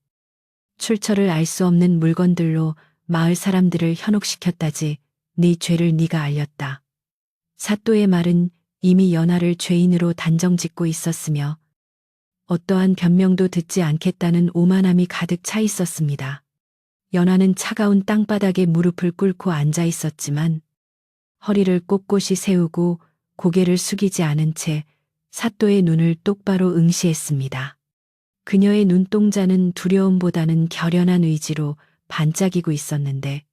출처를 알 수 없는 물건들로 마을 사람들을 현혹시켰다지 네 죄를 네가 알렸다. 사또의 말은 이미 연화를 죄인으로 단정짓고 있었으며 어떠한 변명도 듣지 않겠다는 오만함이 가득 차 있었습니다. 연화는 차가운 땅바닥에 무릎을 꿇고 앉아 있었지만 허리를 꼿꼿이 세우고 고개를 숙이지 않은 채 사또의 눈을 똑바로 응시했습니다. 그녀의 눈동자는 두려움보다는 결연한 의지로 반짝이고 있었는데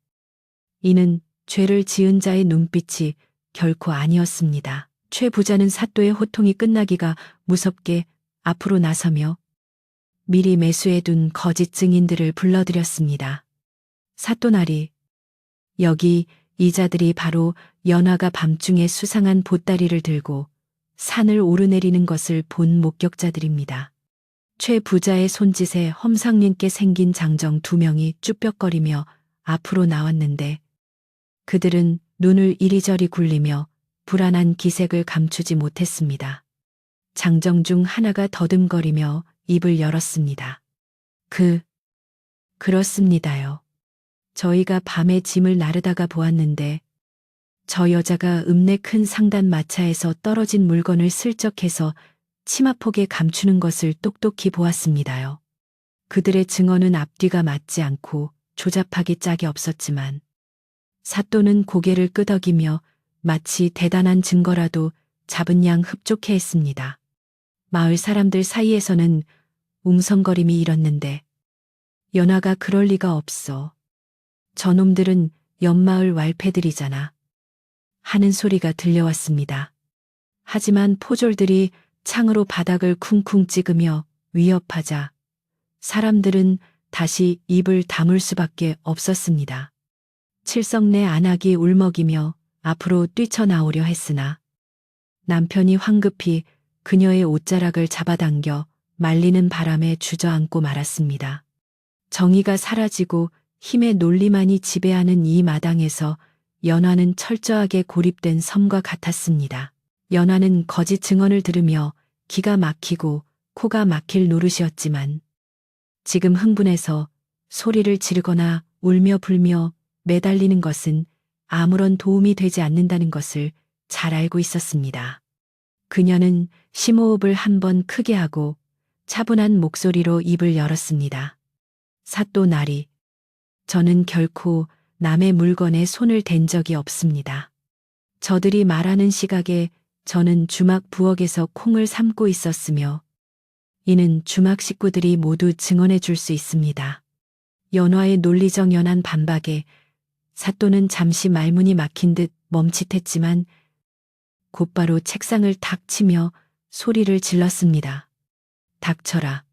이는 죄를 지은 자의 눈빛이 결코 아니었습니다. 최 부자는 사또의 호통이 끝나기가 무섭게 앞으로 나서며 미리 매수해둔 거짓 증인들을 불러들였습니다. 사또나리, 여기 이자들이 바로 연화가 밤중에 수상한 보따리를 들고 산을 오르내리는 것을 본 목격자들입니다. 최 부자의 손짓에 험상궂게 생긴 장정 2명이 쭈뼛거리며 앞으로 나왔는데 그들은 눈을 이리저리 굴리며 불안한 기색을 감추지 못했습니다. 장정 중 하나가 더듬거리며 입을 열었습니다. 그렇습니다요. 저희가 밤에 짐을 나르다가 보았는데 저 여자가 읍내 큰 상단 마차에서 떨어진 물건을 슬쩍 해서 치마폭에 감추는 것을 똑똑히 보았습니다요. 그들의 증언은 앞뒤가 맞지 않고 조잡하기 짝이 없었지만 사또는 고개를 끄덕이며 마치 대단한 증거라도 잡은 양 흡족해 했습니다. 마을 사람들 사이에서는 웅성거림이 일었는데 연화가 그럴 리가 없어. 저놈들은 옆마을 왈패들이잖아. 하는 소리가 들려왔습니다. 하지만 포졸들이 창으로 바닥을 쿵쿵 찍으며 위협하자 사람들은 다시 입을 다물 수밖에 없었습니다. 칠성내 안악이 울먹이며 앞으로 뛰쳐나오려 했으나 남편이 황급히 그녀의 옷자락을 잡아당겨 말리는 바람에 주저앉고 말았습니다. 정의가 사라지고 힘의 논리만이 지배하는 이 마당에서 연화는 철저하게 고립된 섬과 같았습니다. 연화는 거짓 증언을 들으며 기가 막히고 코가 막힐 노릇이었지만 지금 흥분해서 소리를 지르거나 울며 불며 매달리는 것은 아무런 도움이 되지 않는다는 것을 잘 알고 있었습니다. 그녀는 심호흡을 한번 크게 하고 차분한 목소리로 입을 열었습니다. 사또 나리, 저는 결코 남의 물건에 손을 댄 적이 없습니다. 저들이 말하는 시각에 저는 주막 부엌에서 콩을 삶고 있었으며 이는 주막 식구들이 모두 증언해 줄 수 있습니다. 연화의 논리적 연한 반박에 사또는 잠시 말문이 막힌 듯 멈칫했지만 곧바로 책상을 탁 치며 소리를 질렀습니다. 닥쳐라.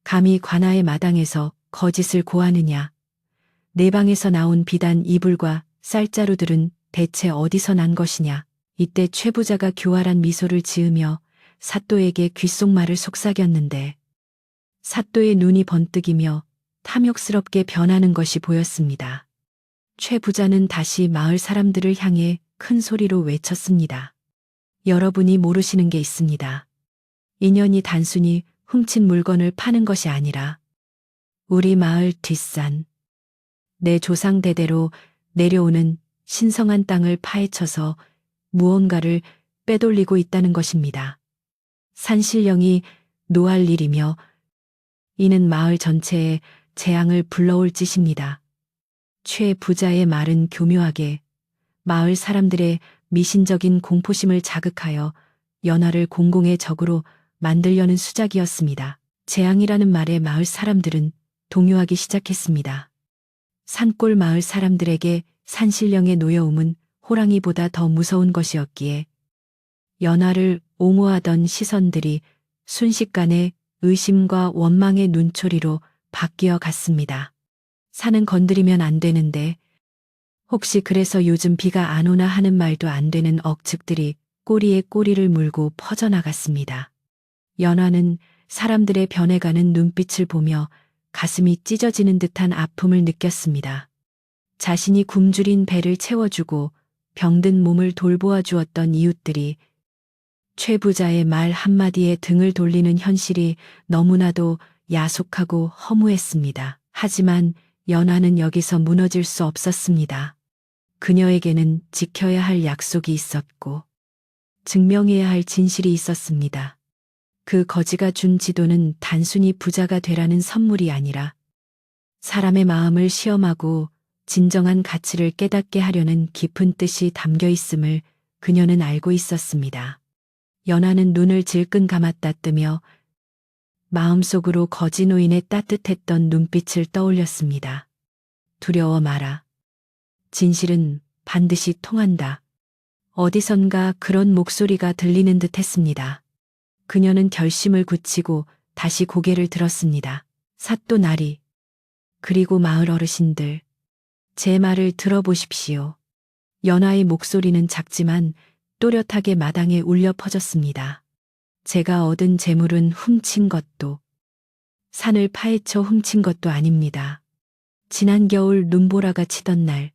감히 관아의 마당에서 거짓을 고하느냐. 내 방에서 나온 비단 이불과 쌀자루들은 대체 어디서 난 것이냐. 이때 최 부자가 교활한 미소를 지으며 사또에게 귓속말을 속삭였는데 사또의 눈이 번뜩이며 탐욕스럽게 변하는 것이 보였습니다. 최 부자는 다시 마을 사람들을 향해 큰 소리로 외쳤습니다. 여러분이 모르시는 게 있습니다. 인연이 단순히 훔친 물건을 파는 것이 아니라 우리 마을 뒷산, 내 조상 대대로 내려오는 신성한 땅을 파헤쳐서 무언가를 빼돌리고 있다는 것입니다. 산신령이 노할 일이며 이는 마을 전체에 재앙을 불러올 짓입니다. 최 부자의 말은 교묘하게 마을 사람들의 미신적인 공포심을 자극하여 연화를 공공의 적으로 만들려는 수작이었습니다. 재앙이라는 말에 마을 사람들은 동요하기 시작했습니다. 산골 마을 사람들에게 산신령의 노여움은 호랑이보다 더 무서운 것이었기에 연화를 옹호하던 시선들이 순식간에 의심과 원망의 눈초리로 바뀌어 갔습니다. 산은 건드리면 안 되는데 혹시 그래서 요즘 비가 안 오나 하는 말도 안 되는 억측들이 꼬리에 꼬리를 물고 퍼져나갔습니다. 연화는 사람들의 변해가는 눈빛을 보며 가슴이 찢어지는 듯한 아픔을 느꼈습니다. 자신이 굶주린 배를 채워주고 병든 몸을 돌보아 주었던 이웃들이 최 부자의 말 한마디에 등을 돌리는 현실이 너무나도 야속하고 허무했습니다. 하지만 연화는 여기서 무너질 수 없었습니다. 그녀에게는 지켜야 할 약속이 있었고 증명해야 할 진실이 있었습니다. 그 거지가 준 지도는 단순히 부자가 되라는 선물이 아니라 사람의 마음을 시험하고 진정한 가치를 깨닫게 하려는 깊은 뜻이 담겨 있음을 그녀는 알고 있었습니다. 연화는 눈을 질끈 감았다 뜨며 마음속으로 거지 노인의 따뜻했던 눈빛을 떠올렸습니다. 두려워 마라. 진실은 반드시 통한다. 어디선가 그런 목소리가 들리는 듯 했습니다. 그녀는 결심을 굳히고 다시 고개를 들었습니다. 사또 나리, 그리고 마을 어르신들, 제 말을 들어보십시오. 연화의 목소리는 작지만 또렷하게 마당에 울려 퍼졌습니다. 제가 얻은 재물은 훔친 것도, 산을 파헤쳐 훔친 것도 아닙니다. 지난 겨울 눈보라가 치던 날,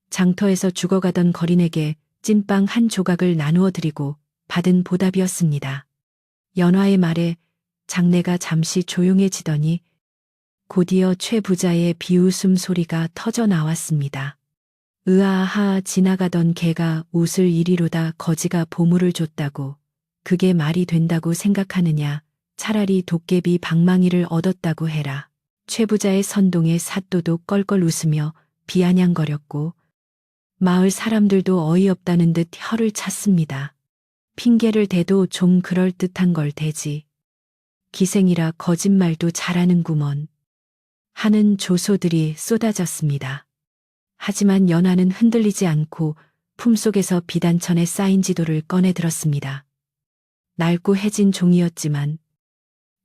장터에서 죽어가던 거린에게 찐빵 한 조각을 나누어 드리고 받은 보답이었습니다. 연화의 말에 장내가 잠시 조용해지더니 곧이어 최 부자의 비웃음 소리가 터져 나왔습니다. 으아하 지나가던 개가 웃을 일이로다 거지가 보물을 줬다고 그게 말이 된다고 생각하느냐. 차라리 도깨비 방망이를 얻었다고 해라. 최 부자의 선동에 사또도 껄껄 웃으며 비아냥거렸고 마을 사람들도 어이없다는 듯 혀를 찼습니다. 핑계를 대도 좀 그럴듯한 걸 대지. 기생이라 거짓말도 잘하는구먼. 하는 조소들이 쏟아졌습니다. 하지만 연화는 흔들리지 않고 품속에서 비단천에 쌓인 지도를 꺼내 들었습니다. 낡고 해진 종이였지만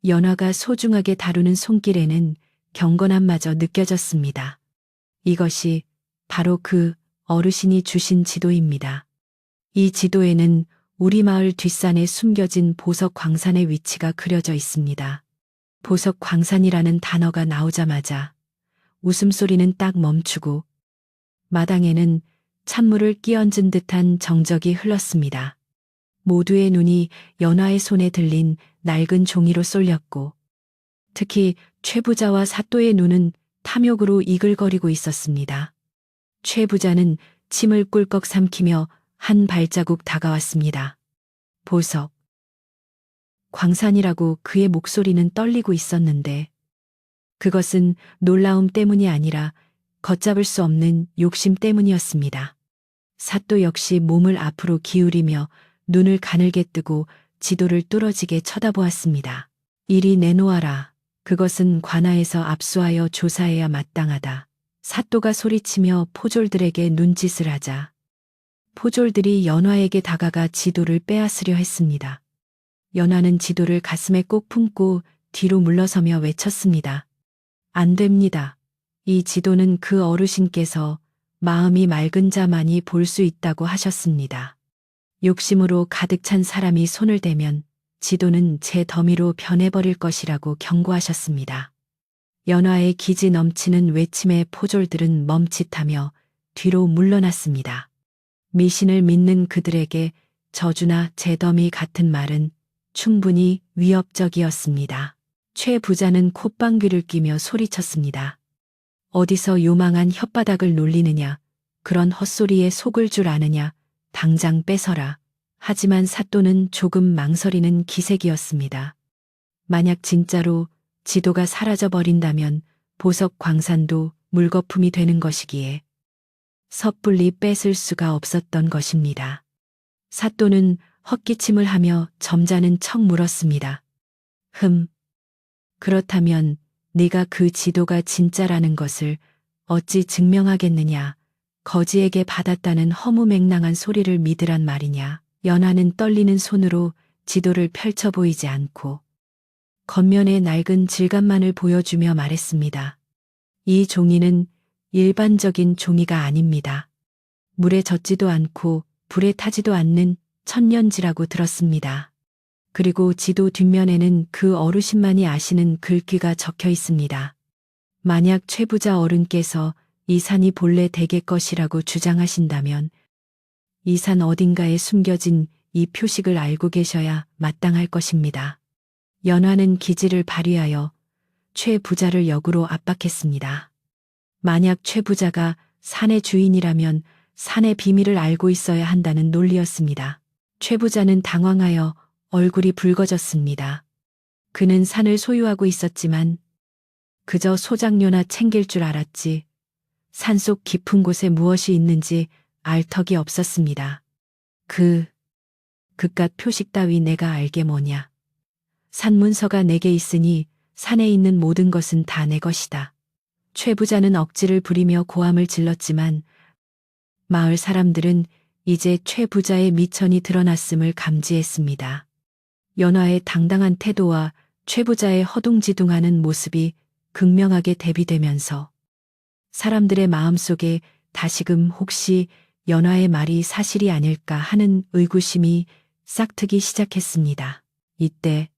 연화가 소중하게 다루는 손길에는 경건함마저 느껴졌습니다. 이것이 바로 그 어르신이 주신 지도입니다. 이 지도에는 우리 마을 뒷산에 숨겨진 보석 광산의 위치가 그려져 있습니다. 보석 광산이라는 단어가 나오자마자 웃음소리는 딱 멈추고 마당에는 찬물을 끼얹은 듯한 정적이 흘렀습니다. 모두의 눈이 연화의 손에 들린 낡은 종이로 쏠렸고 특히 최 부자와 사또의 눈은 탐욕으로 이글거리고 있었습니다. 최 부자는 침을 꿀꺽 삼키며 한 발자국 다가왔습니다. 보석. 광산이라고 그의 목소리는 떨리고 있었는데 그것은 놀라움 때문이 아니라 걷잡을 수 없는 욕심 때문이었습니다. 사또 역시 몸을 앞으로 기울이며 눈을 가늘게 뜨고 지도를 뚫어지게 쳐다보았습니다. 이리 내놓아라. 그것은 관아에서 압수하여 조사해야 마땅하다. 사또가 소리치며 포졸들에게 눈짓을 하자 포졸들이 연화에게 다가가 지도를 빼앗으려 했습니다. 연화는 지도를 가슴에 꼭 품고 뒤로 물러서며 외쳤습니다. 안 됩니다. 이 지도는 그 어르신께서 마음이 맑은 자만이 볼 수 있다고 하셨습니다. 욕심으로 가득 찬 사람이 손을 대면 지도는 제 더미로 변해버릴 것이라고 경고하셨습니다. 연화의 기지 넘치는 외침에 포졸들은 멈칫하며 뒤로 물러났습니다. 미신을 믿는 그들에게 저주나 재덤이 같은 말은 충분히 위협적이었습니다. 최 부자는 콧방귀를 뀌며 소리쳤습니다. 어디서 요망한 혓바닥을 놀리느냐. 그런 헛소리에 속을 줄 아느냐. 당장 뺏어라. 하지만 사또는 조금 망설이는 기색이었습니다. 만약 진짜로 지도가 사라져버린다면 보석 광산도 물거품이 되는 것이기에 섣불리 뺏을 수가 없었던 것입니다. 사또는 헛기침을 하며 점잖은 척 물었습니다. 그렇다면 네가 그 지도가 진짜라는 것을 어찌 증명하겠느냐. 거지에게 받았다는 허무맹랑한 소리를 믿으란 말이냐. 연화는 떨리는 손으로 지도를 펼쳐 보이지 않고 겉면의 낡은 질감만을 보여주며 말했습니다. 이 종이는 일반적인 종이가 아닙니다. 물에 젖지도 않고 불에 타지도 않는 천년지라고 들었습니다. 그리고 지도 뒷면에는 그 어르신만이 아시는 글귀가 적혀 있습니다. 만약 최 부자 어른께서 이 산이 본래 댁의 것이라고 주장하신다면 이 산 어딘가에 숨겨진 이 표식을 알고 계셔야 마땅할 것입니다. 연화는 기지를 발휘하여 최 부자를 역으로 압박했습니다. 만약 최 부자가 산의 주인이라면 산의 비밀을 알고 있어야 한다는 논리였습니다. 최 부자는 당황하여 얼굴이 붉어졌습니다. 그는 산을 소유하고 있었지만 그저 소장료나 챙길 줄 알았지 산속 깊은 곳에 무엇이 있는지 알 턱이 없었습니다. 그깟 표식 따위 내가 알게 뭐냐. 산문서가 내게 있으니 산에 있는 모든 것은 다 내 것이다. 최 부자는 억지를 부리며 고함을 질렀지만 마을 사람들은 이제 최 부자의 미천이 드러났음을 감지했습니다. 연화의 당당한 태도와 최 부자의 허둥지둥하는 모습이 극명하게 대비되면서 사람들의 마음속에 다시금 혹시 연화의 말이 사실이 아닐까 하는 의구심이 싹트기 시작했습니다. 이때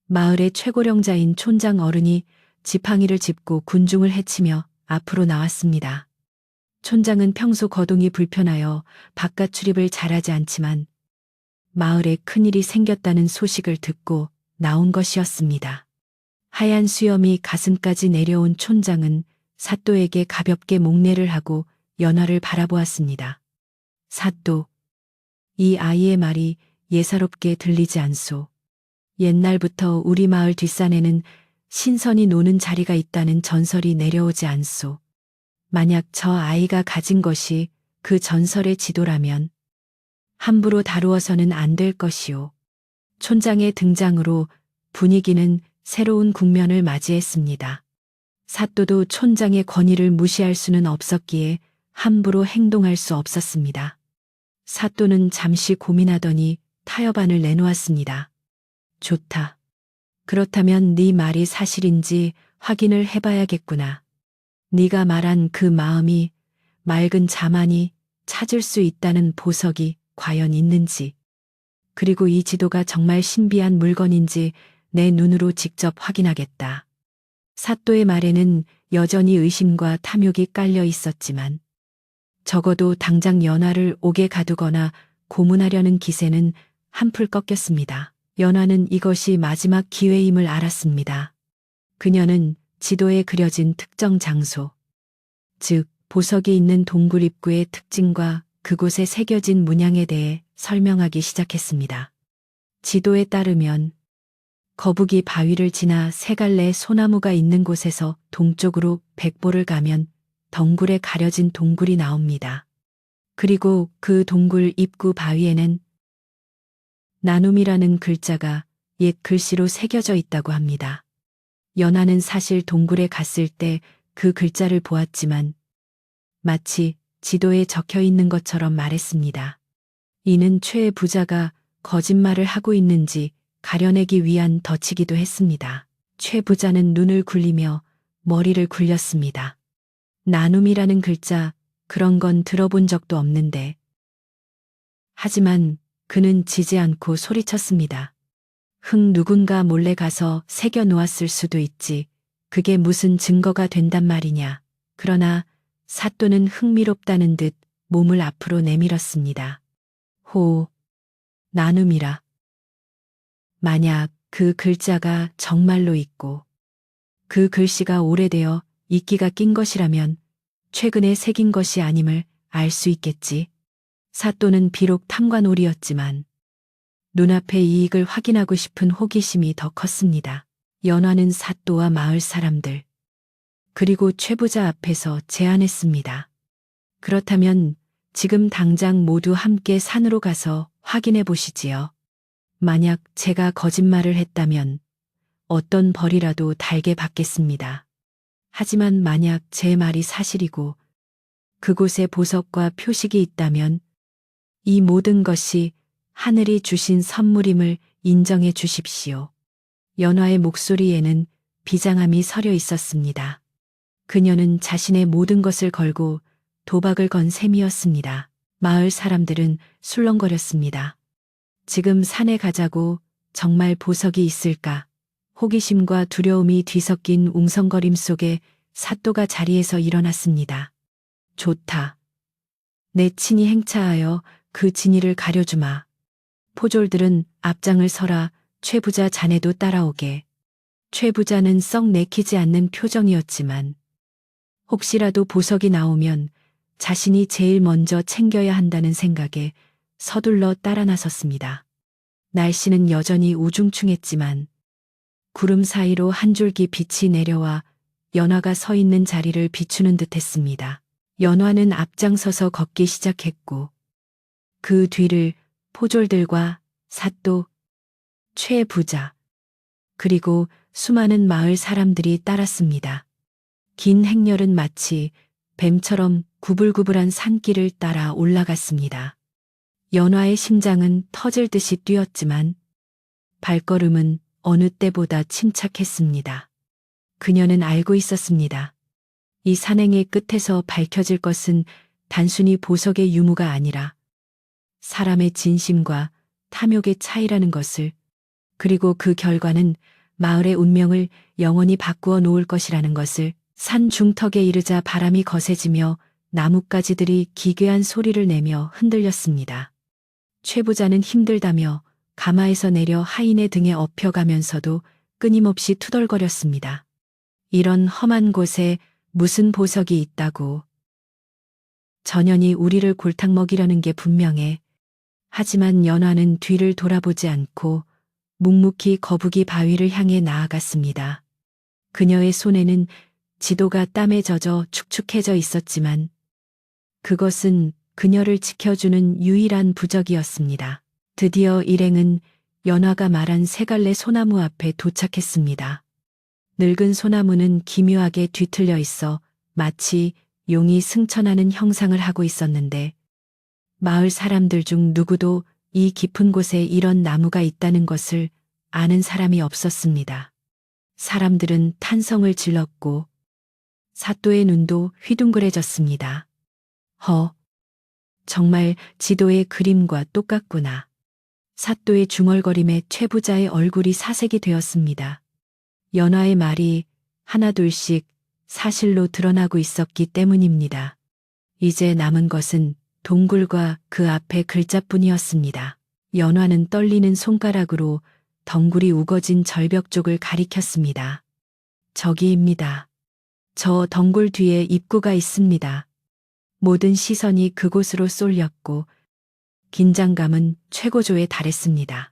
마을의 최고령자인 촌장 어른이 지팡이를 짚고 군중을 해치며 앞으로 나왔습니다. 촌장은 평소 거동이 불편하여 바깥 출입을 잘하지 않지만 마을에 큰일이 생겼다는 소식을 듣고 나온 것이었습니다. 하얀 수염이 가슴까지 내려온 촌장은 사또에게 가볍게 목례를 하고 연화를 바라보았습니다. 사또, 이 아이의 말이 예사롭게 들리지 않소. 옛날부터 우리 마을 뒷산에는 신선이 노는 자리가 있다는 전설이 내려오지 않소. 만약 저 아이가 가진 것이 그 전설의 지도라면 함부로 다루어서는 안 될 것이오. 촌장의 등장으로 분위기는 새로운 국면을 맞이했습니다. 사또도 촌장의 권위를 무시할 수는 없었기에 함부로 행동할 수 없었습니다. 사또는 잠시 고민하더니 타협안을 내놓았습니다. 좋다. 그렇다면 네 말이 사실인지 확인을 해봐야겠구나. 네가 말한 그 마음이 맑은 자만이 찾을 수 있다는 보석이 과연 있는지, 그리고 이 지도가 정말 신비한 물건인지 내 눈으로 직접 확인하겠다. 사또의 말에는 여전히 의심과 탐욕이 깔려 있었지만 적어도 당장 연화를 옥에 가두거나 고문하려는 기세는 한풀 꺾였습니다. 연화는 이것이 마지막 기회임을 알았습니다. 그녀는 지도에 그려진 특정 장소, 즉 보석이 있는 동굴 입구의 특징과 그곳에 새겨진 문양에 대해 설명하기 시작했습니다. 지도에 따르면 거북이 바위를 지나 세 갈래 소나무가 있는 곳에서 동쪽으로 100보를 가면 덩굴에 가려진 동굴이 나옵니다. 그리고 그 동굴 입구 바위에는 나눔이라는 글자가 옛 글씨로 새겨져 있다고 합니다. 연화는 사실 동굴에 갔을 때 그 글자를 보았지만 마치 지도에 적혀 있는 것처럼 말했습니다. 이는 최 부자가 거짓말을 하고 있는지 가려내기 위한 덧치기도 했습니다. 최 부자는 눈을 굴리며 머리를 굴렸습니다. 나눔이라는 글자, 그런 건 들어본 적도 없는데. 하지만 그는 지지 않고 소리쳤습니다. 누군가 몰래 가서 새겨 놓았을 수도 있지. 그게 무슨 증거가 된단 말이냐. 그러나 사또는 흥미롭다는 듯 몸을 앞으로 내밀었습니다. 호, 나눔이라. 만약 그 글자가 정말로 있고 그 글씨가 오래되어 이끼가 낀 것이라면 최근에 새긴 것이 아님을 알 수 있겠지. 사또는 비록 탐관오리였지만 눈앞의 이익을 확인하고 싶은 호기심이 더 컸습니다. 연화는 사또와 마을 사람들, 그리고 최 부자 앞에서 제안했습니다. 그렇다면 지금 당장 모두 함께 산으로 가서 확인해 보시지요. 만약 제가 거짓말을 했다면 어떤 벌이라도 달게 받겠습니다. 하지만 만약 제 말이 사실이고 그곳에 보석과 표식이 있다면 이 모든 것이 하늘이 주신 선물임을 인정해 주십시오. 연화의 목소리에는 비장함이 서려 있었습니다. 그녀는 자신의 모든 것을 걸고 도박을 건 셈이었습니다. 마을 사람들은 술렁거렸습니다. 지금 산에 가자고. 정말 보석이 있을까? 호기심과 두려움이 뒤섞인 웅성거림 속에 사또가 자리에서 일어났습니다. 좋다. 내 친히 행차하여 그 진위를 가려주마. 포졸들은 앞장을 서라. 최 부자 자네도 따라오게. 최 부자는 썩 내키지 않는 표정이었지만 혹시라도 보석이 나오면 자신이 제일 먼저 챙겨야 한다는 생각에 서둘러 따라 나섰습니다. 날씨는 여전히 우중충했지만 구름 사이로 한 줄기 빛이 내려와 연화가 서 있는 자리를 비추는 듯했습니다. 연화는 앞장서서 걷기 시작했고 그 뒤를 포졸들과 사또, 최 부자, 그리고 수많은 마을 사람들이 따랐습니다. 긴 행렬은 마치 뱀처럼 구불구불한 산길을 따라 올라갔습니다. 연화의 심장은 터질 듯이 뛰었지만 발걸음은 어느 때보다 침착했습니다. 그녀는 알고 있었습니다. 이 산행의 끝에서 밝혀질 것은 단순히 보석의 유무가 아니라 사람의 진심과 탐욕의 차이라는 것을, 그리고 그 결과는 마을의 운명을 영원히 바꾸어 놓을 것이라는 것을. 산 중턱에 이르자 바람이 거세지며 나뭇가지들이 기괴한 소리를 내며 흔들렸습니다. 최 부자는 힘들다며 가마에서 내려 하인의 등에 업혀가면서도 끊임없이 투덜거렸습니다. 이런 험한 곳에 무슨 보석이 있다고. 전현이 우리를 골탕 먹이려는 게 분명해. 하지만 연화는 뒤를 돌아보지 않고 묵묵히 거북이 바위를 향해 나아갔습니다. 그녀의 손에는 지도가 땀에 젖어 축축해져 있었지만 그것은 그녀를 지켜주는 유일한 부적이었습니다. 드디어 일행은 연화가 말한 세 갈래 소나무 앞에 도착했습니다. 늙은 소나무는 기묘하게 뒤틀려 있어 마치 용이 승천하는 형상을 하고 있었는데 마을 사람들 중 누구도 이 깊은 곳에 이런 나무가 있다는 것을 아는 사람이 없었습니다. 사람들은 탄성을 질렀고 사또의 눈도 휘둥그레졌습니다. 정말 지도의 그림과 똑같구나. 사또의 중얼거림에 최 부자의 얼굴이 사색이 되었습니다. 연화의 말이 하나둘씩 사실로 드러나고 있었기 때문입니다. 이제 남은 것은 동굴과 그 앞의 글자뿐이었습니다. 연화는 떨리는 손가락으로 덩굴이 우거진 절벽 쪽을 가리켰습니다. 저기입니다. 저 덩굴 뒤에 입구가 있습니다. 모든 시선이 그곳으로 쏠렸고 긴장감은 최고조에 달했습니다.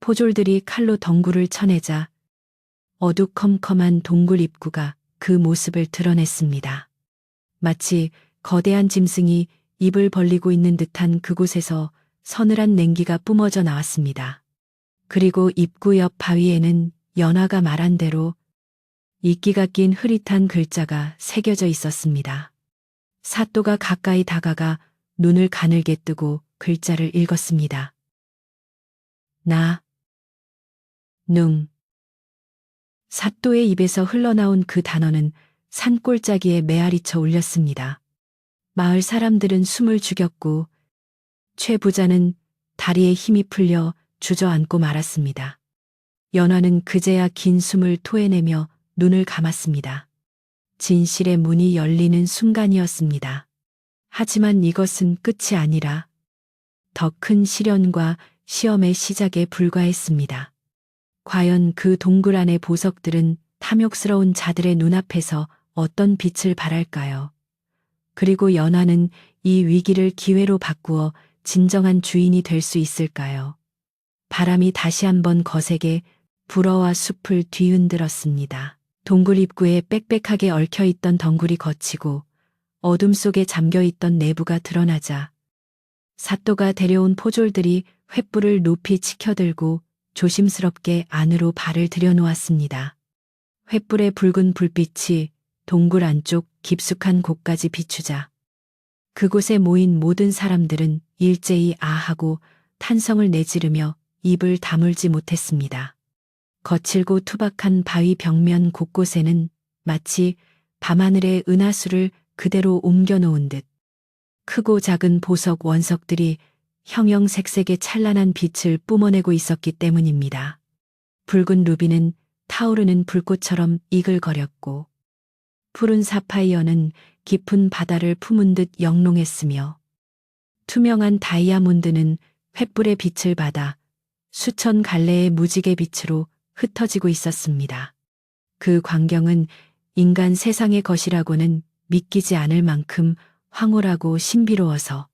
포졸들이 칼로 덩굴을 쳐내자 어두컴컴한 동굴 입구가 그 모습을 드러냈습니다. 마치 거대한 짐승이 입을 벌리고 있는 듯한 그곳에서 서늘한 냉기가 뿜어져 나왔습니다. 그리고 입구 옆 바위에는 연화가 말한 대로 이끼가 낀 흐릿한 글자가 새겨져 있었습니다. 사또가 가까이 다가가 눈을 가늘게 뜨고 글자를 읽었습니다. 사또의 입에서 흘러나온 그 단어는 산골짜기에 메아리쳐 울렸습니다. 마을 사람들은 숨을 죽였고 최 부자는 다리에 힘이 풀려 주저앉고 말았습니다. 연화는 그제야 긴 숨을 토해내며 눈을 감았습니다. 진실의 문이 열리는 순간이었습니다. 하지만 이것은 끝이 아니라 더 큰 시련과 시험의 시작에 불과했습니다. 과연 그 동굴 안의 보석들은 탐욕스러운 자들의 눈앞에서 어떤 빛을 발할까요? 그리고 연화는 이 위기를 기회로 바꾸어 진정한 주인이 될 수 있을까요? 바람이 다시 한번 거세게 불어와 숲을 뒤흔들었습니다. 동굴 입구에 빽빽하게 얽혀있던 덩굴이 걷히고 어둠 속에 잠겨있던 내부가 드러나자 사또가 데려온 포졸들이 횃불을 높이 치켜들고 조심스럽게 안으로 발을 들여놓았습니다. 횃불의 붉은 불빛이 동굴 안쪽 깊숙한 곳까지 비추자 그곳에 모인 모든 사람들은 일제히 아하고 탄성을 내지르며 입을 다물지 못했습니다. 거칠고 투박한 바위 벽면 곳곳에는 마치 밤하늘의 은하수를 그대로 옮겨놓은 듯 크고 작은 보석 원석들이 형형색색의 찬란한 빛을 뿜어내고 있었기 때문입니다. 붉은 루비는 타오르는 불꽃처럼 이글거렸고 푸른 사파이어는 깊은 바다를 품은 듯 영롱했으며 투명한 다이아몬드는 횃불의 빛을 받아 수천 갈래의 무지개 빛으로 흩어지고 있었습니다. 그 광경은 인간 세상의 것이라고는 믿기지 않을 만큼 황홀하고 신비로워서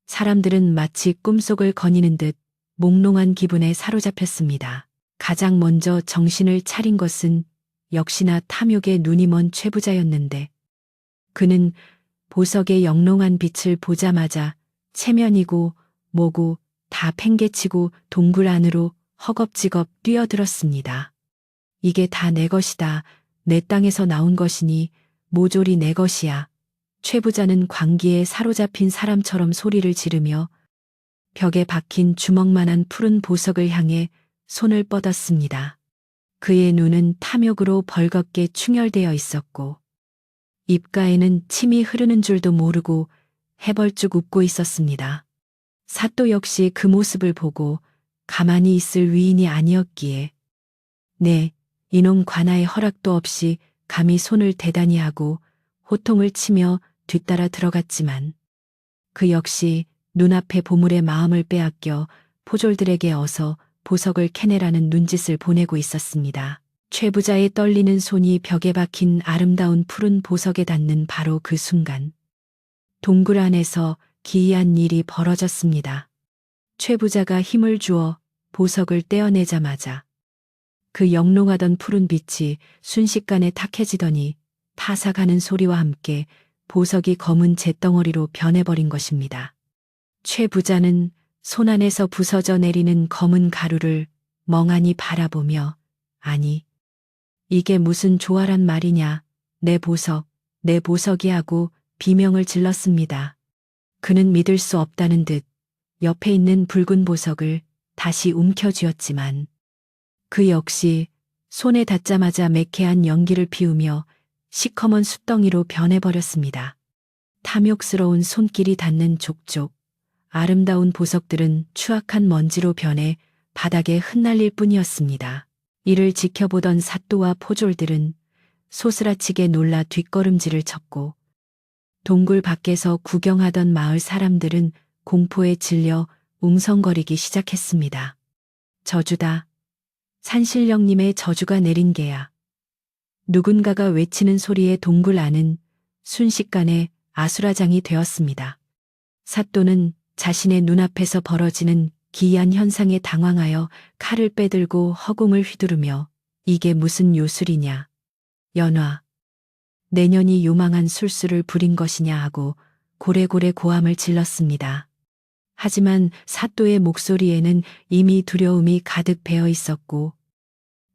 사람들은 마치 꿈속을 거니는 듯 몽롱한 기분에 사로잡혔습니다. 가장 먼저 정신을 차린 것은 역시나 탐욕에 눈이 먼 최부자였는데 그는 보석의 영롱한 빛을 보자마자 체면이고 뭐고 다 팽개치고 동굴 안으로 허겁지겁 뛰어들었습니다. 이게 다 내 것이다. 내 땅에서 나온 것이니 모조리 내 것이야. 최 부자는 광기에 사로잡힌 사람처럼 소리를 지르며 벽에 박힌 주먹만한 푸른 보석을 향해 손을 뻗었습니다. 그의 눈은 탐욕으로 벌겋게 충혈되어 있었고 입가에는 침이 흐르는 줄도 모르고 해벌쭉 웃고 있었습니다. 사또 역시 그 모습을 보고 가만히 있을 위인이 아니었기에 네, 이놈 관아의 허락도 없이 감히 손을 대단히 하고 호통을 치며 뒤따라 들어갔지만 그 역시 눈앞의 보물의 마음을 빼앗겨 포졸들에게 어서 보석을 캐내라는 눈짓을 보내고 있었습니다. 최 부자의 떨리는 손이 벽에 박힌 아름다운 푸른 보석에 닿는 바로 그 순간 동굴 안에서 기이한 일이 벌어졌습니다. 최 부자가 힘을 주어 보석을 떼어내자마자 그 영롱하던 푸른 빛이 순식간에 탁해지더니 파삭하는 소리와 함께 보석이 검은 잿덩어리로 변해버린 것입니다. 최 부자는 손 안에서 부서져 내리는 검은 가루를 멍하니 바라보며 아니, 이게 무슨 조화란 말이냐, 내 보석이 하고 비명을 질렀습니다. 그는 믿을 수 없다는 듯 옆에 있는 붉은 보석을 다시 움켜쥐었지만 그 역시 손에 닿자마자 매캐한 연기를 피우며 시커먼 숫덩이로 변해버렸습니다. 탐욕스러운 손길이 닿는 족족 아름다운 보석들은 추악한 먼지로 변해 바닥에 흩날릴 뿐이었습니다. 이를 지켜보던 사또와 포졸들은 소스라치게 놀라 뒷걸음질을 쳤고 동굴 밖에서 구경하던 마을 사람들은 공포에 질려 웅성거리기 시작했습니다. 저주다. 산신령님의 저주가 내린 게야. 누군가가 외치는 소리에 동굴 안은 순식간에 아수라장이 되었습니다. 사또는 자신의 눈앞에서 벌어지는 기이한 현상에 당황하여 칼을 빼들고 허공을 휘두르며 이게 무슨 요술이냐. 연화. 내년이 요망한 술수를 부린 것이냐 하고 고래고래 고함을 질렀습니다. 하지만 사또의 목소리에는 이미 두려움이 가득 배어 있었고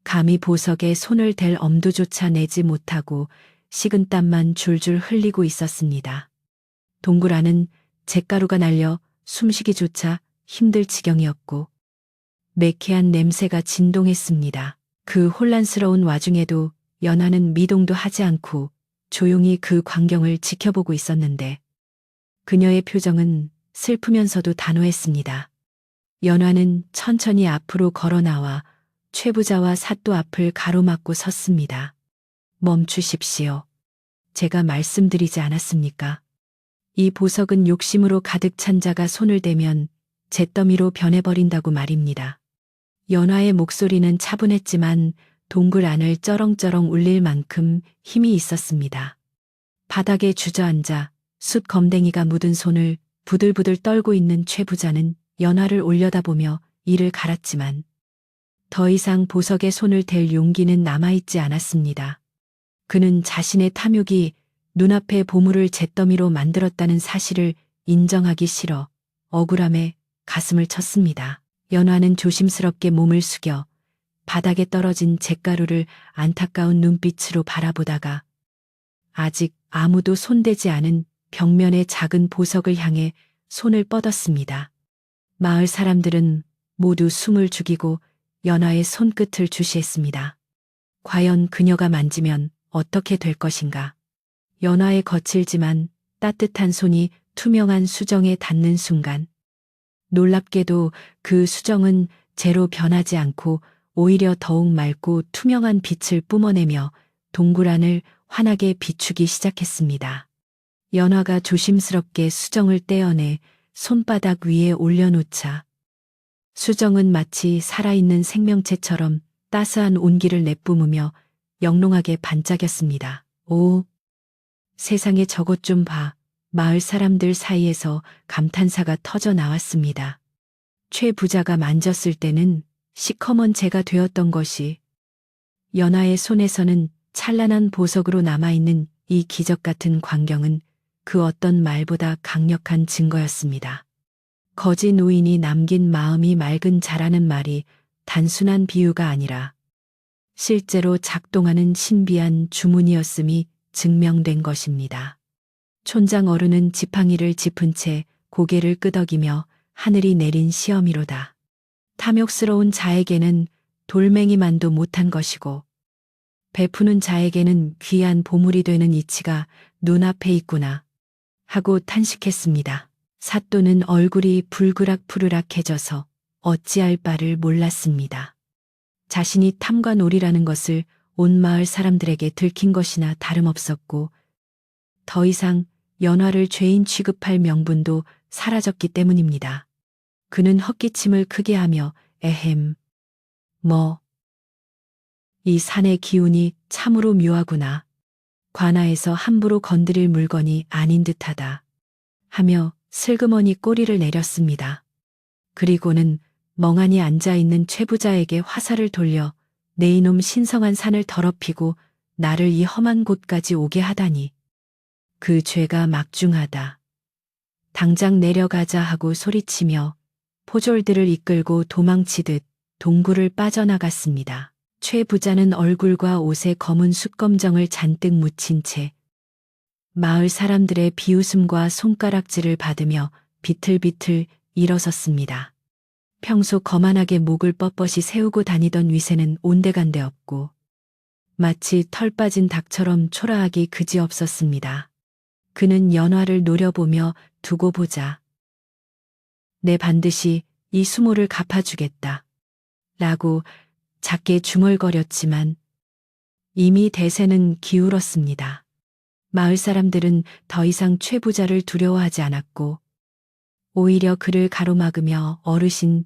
감히 보석에 손을 댈 엄두조차 내지 못하고 식은땀만 줄줄 흘리고 있었습니다. 동굴 안은 잿가루가 날려 숨쉬기조차 힘들 지경이었고 매캐한 냄새가 진동했습니다. 그 혼란스러운 와중에도 연화는 미동도 하지 않고 조용히 그 광경을 지켜보고 있었는데 그녀의 표정은 슬프면서도 단호했습니다. 연화는 천천히 앞으로 걸어 나와 최 부자와 사또 앞을 가로막고 섰습니다. 멈추십시오. 제가 말씀드리지 않았습니까? 이 보석은 욕심으로 가득 찬 자가 손을 대면 잿더미로 변해버린다고 말입니다. 연화의 목소리는 차분했지만 동굴 안을 쩌렁쩌렁 울릴 만큼 힘이 있었습니다. 바닥에 주저앉아 숯 검댕이가 묻은 손을 부들부들 떨고 있는 최 부자는 연화를 올려다보며 이를 갈았지만 더 이상 보석에 손을 댈 용기는 남아있지 않았습니다. 그는 자신의 탐욕이 눈앞의 보물을 잿더미로 만들었다는 사실을 인정하기 싫어 억울함에 가슴을 쳤습니다. 연화는 조심스럽게 몸을 숙여 바닥에 떨어진 잿가루를 안타까운 눈빛으로 바라보다가 아직 아무도 손대지 않은 벽면의 작은 보석을 향해 손을 뻗었습니다. 마을 사람들은 모두 숨을 죽이고 연화의 손끝을 주시했습니다. 과연 그녀가 만지면 어떻게 될 것인가? 연화의 거칠지만 따뜻한 손이 투명한 수정에 닿는 순간 놀랍게도 그 수정은 재로 변하지 않고 오히려 더욱 맑고 투명한 빛을 뿜어내며 동굴 안을 환하게 비추기 시작했습니다. 연화가 조심스럽게 수정을 떼어내 손바닥 위에 올려놓자 수정은 마치 살아있는 생명체처럼 따스한 온기를 내뿜으며 영롱하게 반짝였습니다. 오, 세상에 저것 좀 봐. 마을 사람들 사이에서 감탄사가 터져 나왔습니다. 최 부자가 만졌을 때는 시커먼 재가 되었던 것이 연화의 손에서는 찬란한 보석으로 남아있는 이 기적 같은 광경은 그 어떤 말보다 강력한 증거였습니다. 거지 노인이 남긴 마음이 맑은 자라는 말이 단순한 비유가 아니라 실제로 작동하는 신비한 주문이었음이 증명된 것입니다. 촌장 어른은 지팡이를 짚은 채 고개를 끄덕이며 하늘이 내린 시험이로다. 탐욕스러운 자에게는 돌멩이만도 못한 것이고 베푸는 자에게는 귀한 보물이 되는 이치가 눈앞에 있구나 하고 탄식했습니다. 사또는 얼굴이 불그락푸르락해져서 어찌할 바를 몰랐습니다. 자신이 탐관오리라는 것을 온 마을 사람들에게 들킨 것이나 다름없었고 더 이상 연화를 죄인 취급할 명분도 사라졌기 때문입니다. 그는 헛기침을 크게 하며 에헴, 이 산의 기운이 참으로 묘하구나. 관아에서 함부로 건드릴 물건이 아닌 듯하다. 하며 슬그머니 꼬리를 내렸습니다. 그리고는 멍하니 앉아있는 최 부자에게 화살을 돌려 내 이놈 신성한 산을 더럽히고 나를 이 험한 곳까지 오게 하다니. 그 죄가 막중하다. 당장 내려가자 하고 소리치며 포졸들을 이끌고 도망치듯 동굴을 빠져나갔습니다. 최 부자는 얼굴과 옷에 검은 숯검정을 잔뜩 묻힌 채 마을 사람들의 비웃음과 손가락질을 받으며 비틀비틀 일어섰습니다. 평소 거만하게 목을 뻣뻣이 세우고 다니던 위세는 온데간데 없고 마치 털 빠진 닭처럼 초라하기 그지없었습니다. 그는 연화를 노려보며 두고 보자. 내 반드시 이 수모를 갚아주겠다. 라고 작게 중얼거렸지만 이미 대세는 기울었습니다. 마을 사람들은 더 이상 최 부자를 두려워하지 않았고 오히려 그를 가로막으며 어르신,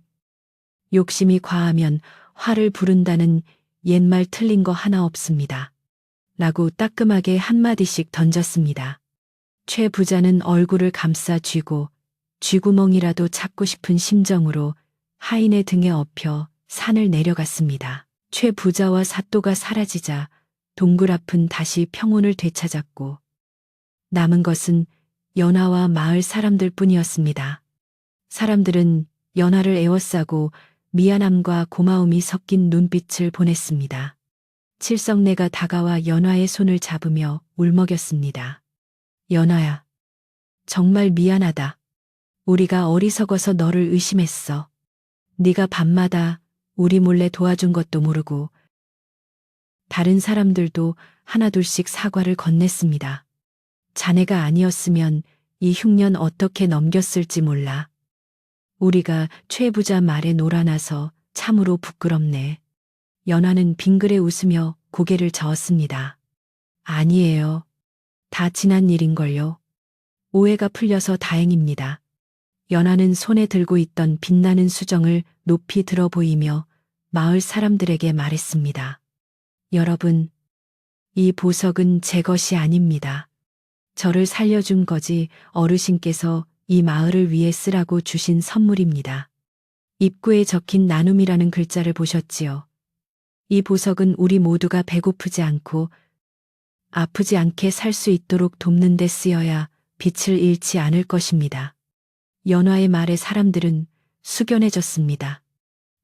욕심이 과하면 화를 부른다는 옛말 틀린 거 하나 없습니다. 라고 따끔하게 한마디씩 던졌습니다. 최 부자는 얼굴을 감싸 쥐고 쥐구멍이라도 찾고 싶은 심정으로 하인의 등에 업혀 산을 내려갔습니다. 최 부자와 사또가 사라지자 동굴 앞은 다시 평온을 되찾았고 남은 것은 연화와 마을 사람들 뿐이었습니다. 사람들은 연화를 에워싸고 미안함과 고마움이 섞인 눈빛을 보냈습니다. 칠성내가 다가와 연화의 손을 잡으며 울먹였습니다. 연화야, 정말 미안하다. 우리가 어리석어서 너를 의심했어. 네가 밤마다 우리 몰래 도와준 것도 모르고 다른 사람들도 하나둘씩 사과를 건넸습니다. 자네가 아니었으면 이 흉년 어떻게 넘겼을지 몰라. 우리가 최 부자 말에 놀아나서 참으로 부끄럽네. 연화는 빙그레 웃으며 고개를 저었습니다. 아니에요. 다 지난 일인걸요. 오해가 풀려서 다행입니다. 연화는 손에 들고 있던 빛나는 수정을 높이 들어 보이며 마을 사람들에게 말했습니다. 여러분, 이 보석은 제 것이 아닙니다. 저를 살려준 거지 어르신께서 이 마을을 위해 쓰라고 주신 선물입니다. 입구에 적힌 나눔이라는 글자를 보셨지요. 이 보석은 우리 모두가 배고프지 않고 아프지 않게 살 수 있도록 돕는 데 쓰여야 빛을 잃지 않을 것입니다. 연화의 말에 사람들은 숙연해졌습니다.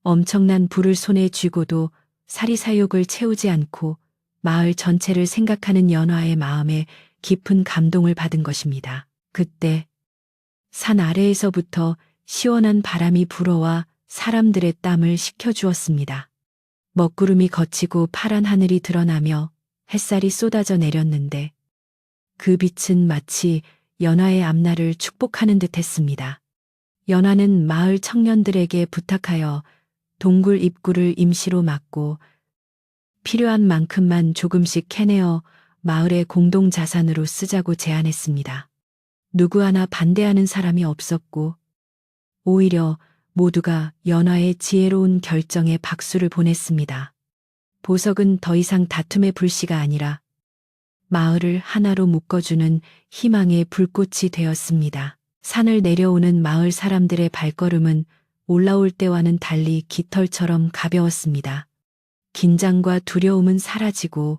엄청난 불을 손에 쥐고도 사리사욕을 채우지 않고 마을 전체를 생각하는 연화의 마음에 깊은 감동을 받은 것입니다. 그때 산 아래에서부터 시원한 바람이 불어와 사람들의 땀을 식혀주었습니다. 먹구름이 걷히고 파란 하늘이 드러나며 햇살이 쏟아져 내렸는데 그 빛은 마치 연화의 앞날을 축복하는 듯 했습니다. 연화는 마을 청년들에게 부탁하여 동굴 입구를 임시로 막고 필요한 만큼만 조금씩 캐내어 마을의 공동자산으로 쓰자고 제안했습니다. 누구 하나 반대하는 사람이 없었고 오히려 모두가 연화의 지혜로운 결정에 박수를 보냈습니다. 보석은 더 이상 다툼의 불씨가 아니라 마을을 하나로 묶어주는 희망의 불꽃이 되었습니다. 산을 내려오는 마을 사람들의 발걸음은 올라올 때와는 달리 깃털처럼 가벼웠습니다. 긴장과 두려움은 사라지고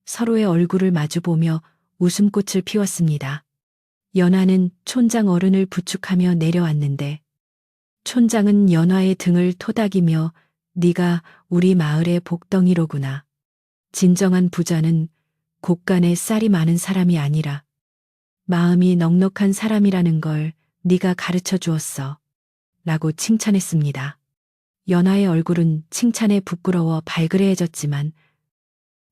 서로의 얼굴을 마주보며 웃음꽃을 피웠습니다. 연화는 촌장 어른을 부축하며 내려왔는데 촌장은 연화의 등을 토닥이며 네가 우리 마을의 복덩이로구나. 진정한 부자는 곳간에 쌀이 많은 사람이 아니라 마음이 넉넉한 사람이라는 걸 네가 가르쳐 주었어. 라고 칭찬했습니다. 연화의 얼굴은 칭찬에 부끄러워 발그레해졌지만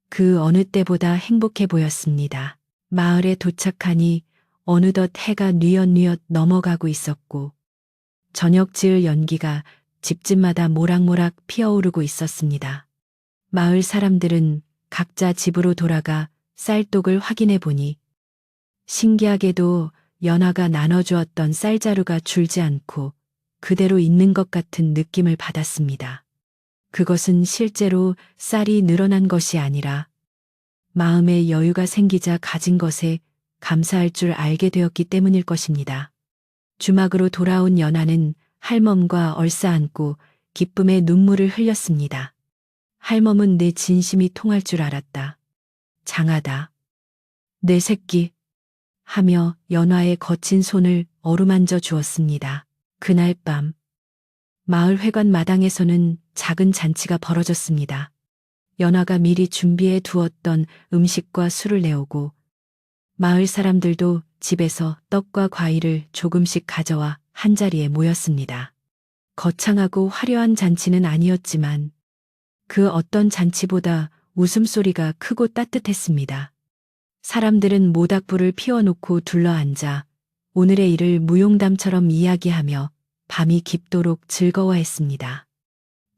그 어느 때보다 행복해 보였습니다. 마을에 도착하니 어느덧 해가 뉘엿뉘엿 넘어가고 있었고 저녁 지을 연기가 집집마다 모락모락 피어오르고 있었습니다. 마을 사람들은 각자 집으로 돌아가 쌀독을 확인해 보니 신기하게도 연화가 나눠주었던 쌀자루가 줄지 않고 그대로 있는 것 같은 느낌을 받았습니다. 그것은 실제로 쌀이 늘어난 것이 아니라 마음에 여유가 생기자 가진 것에 감사할 줄 알게 되었기 때문일 것입니다. 주막으로 돌아온 연하는 할멈과 얼싸안고 기쁨의 눈물을 흘렸습니다. 할멈은 내 진심이 통할 줄 알았다. 장하다. 내 새끼. 하며 연화의 거친 손을 어루만져 주었습니다. 그날 밤 마을 회관 마당에서는 작은 잔치가 벌어졌습니다. 연화가 미리 준비해 두었던 음식과 술을 내오고 마을 사람들도 집에서 떡과 과일을 조금씩 가져와 한자리에 모였습니다. 거창하고 화려한 잔치는 아니었지만 그 어떤 잔치보다 웃음소리가 크고 따뜻했습니다. 사람들은 모닥불을 피워놓고 둘러앉아 오늘의 일을 무용담처럼 이야기하며 밤이 깊도록 즐거워했습니다.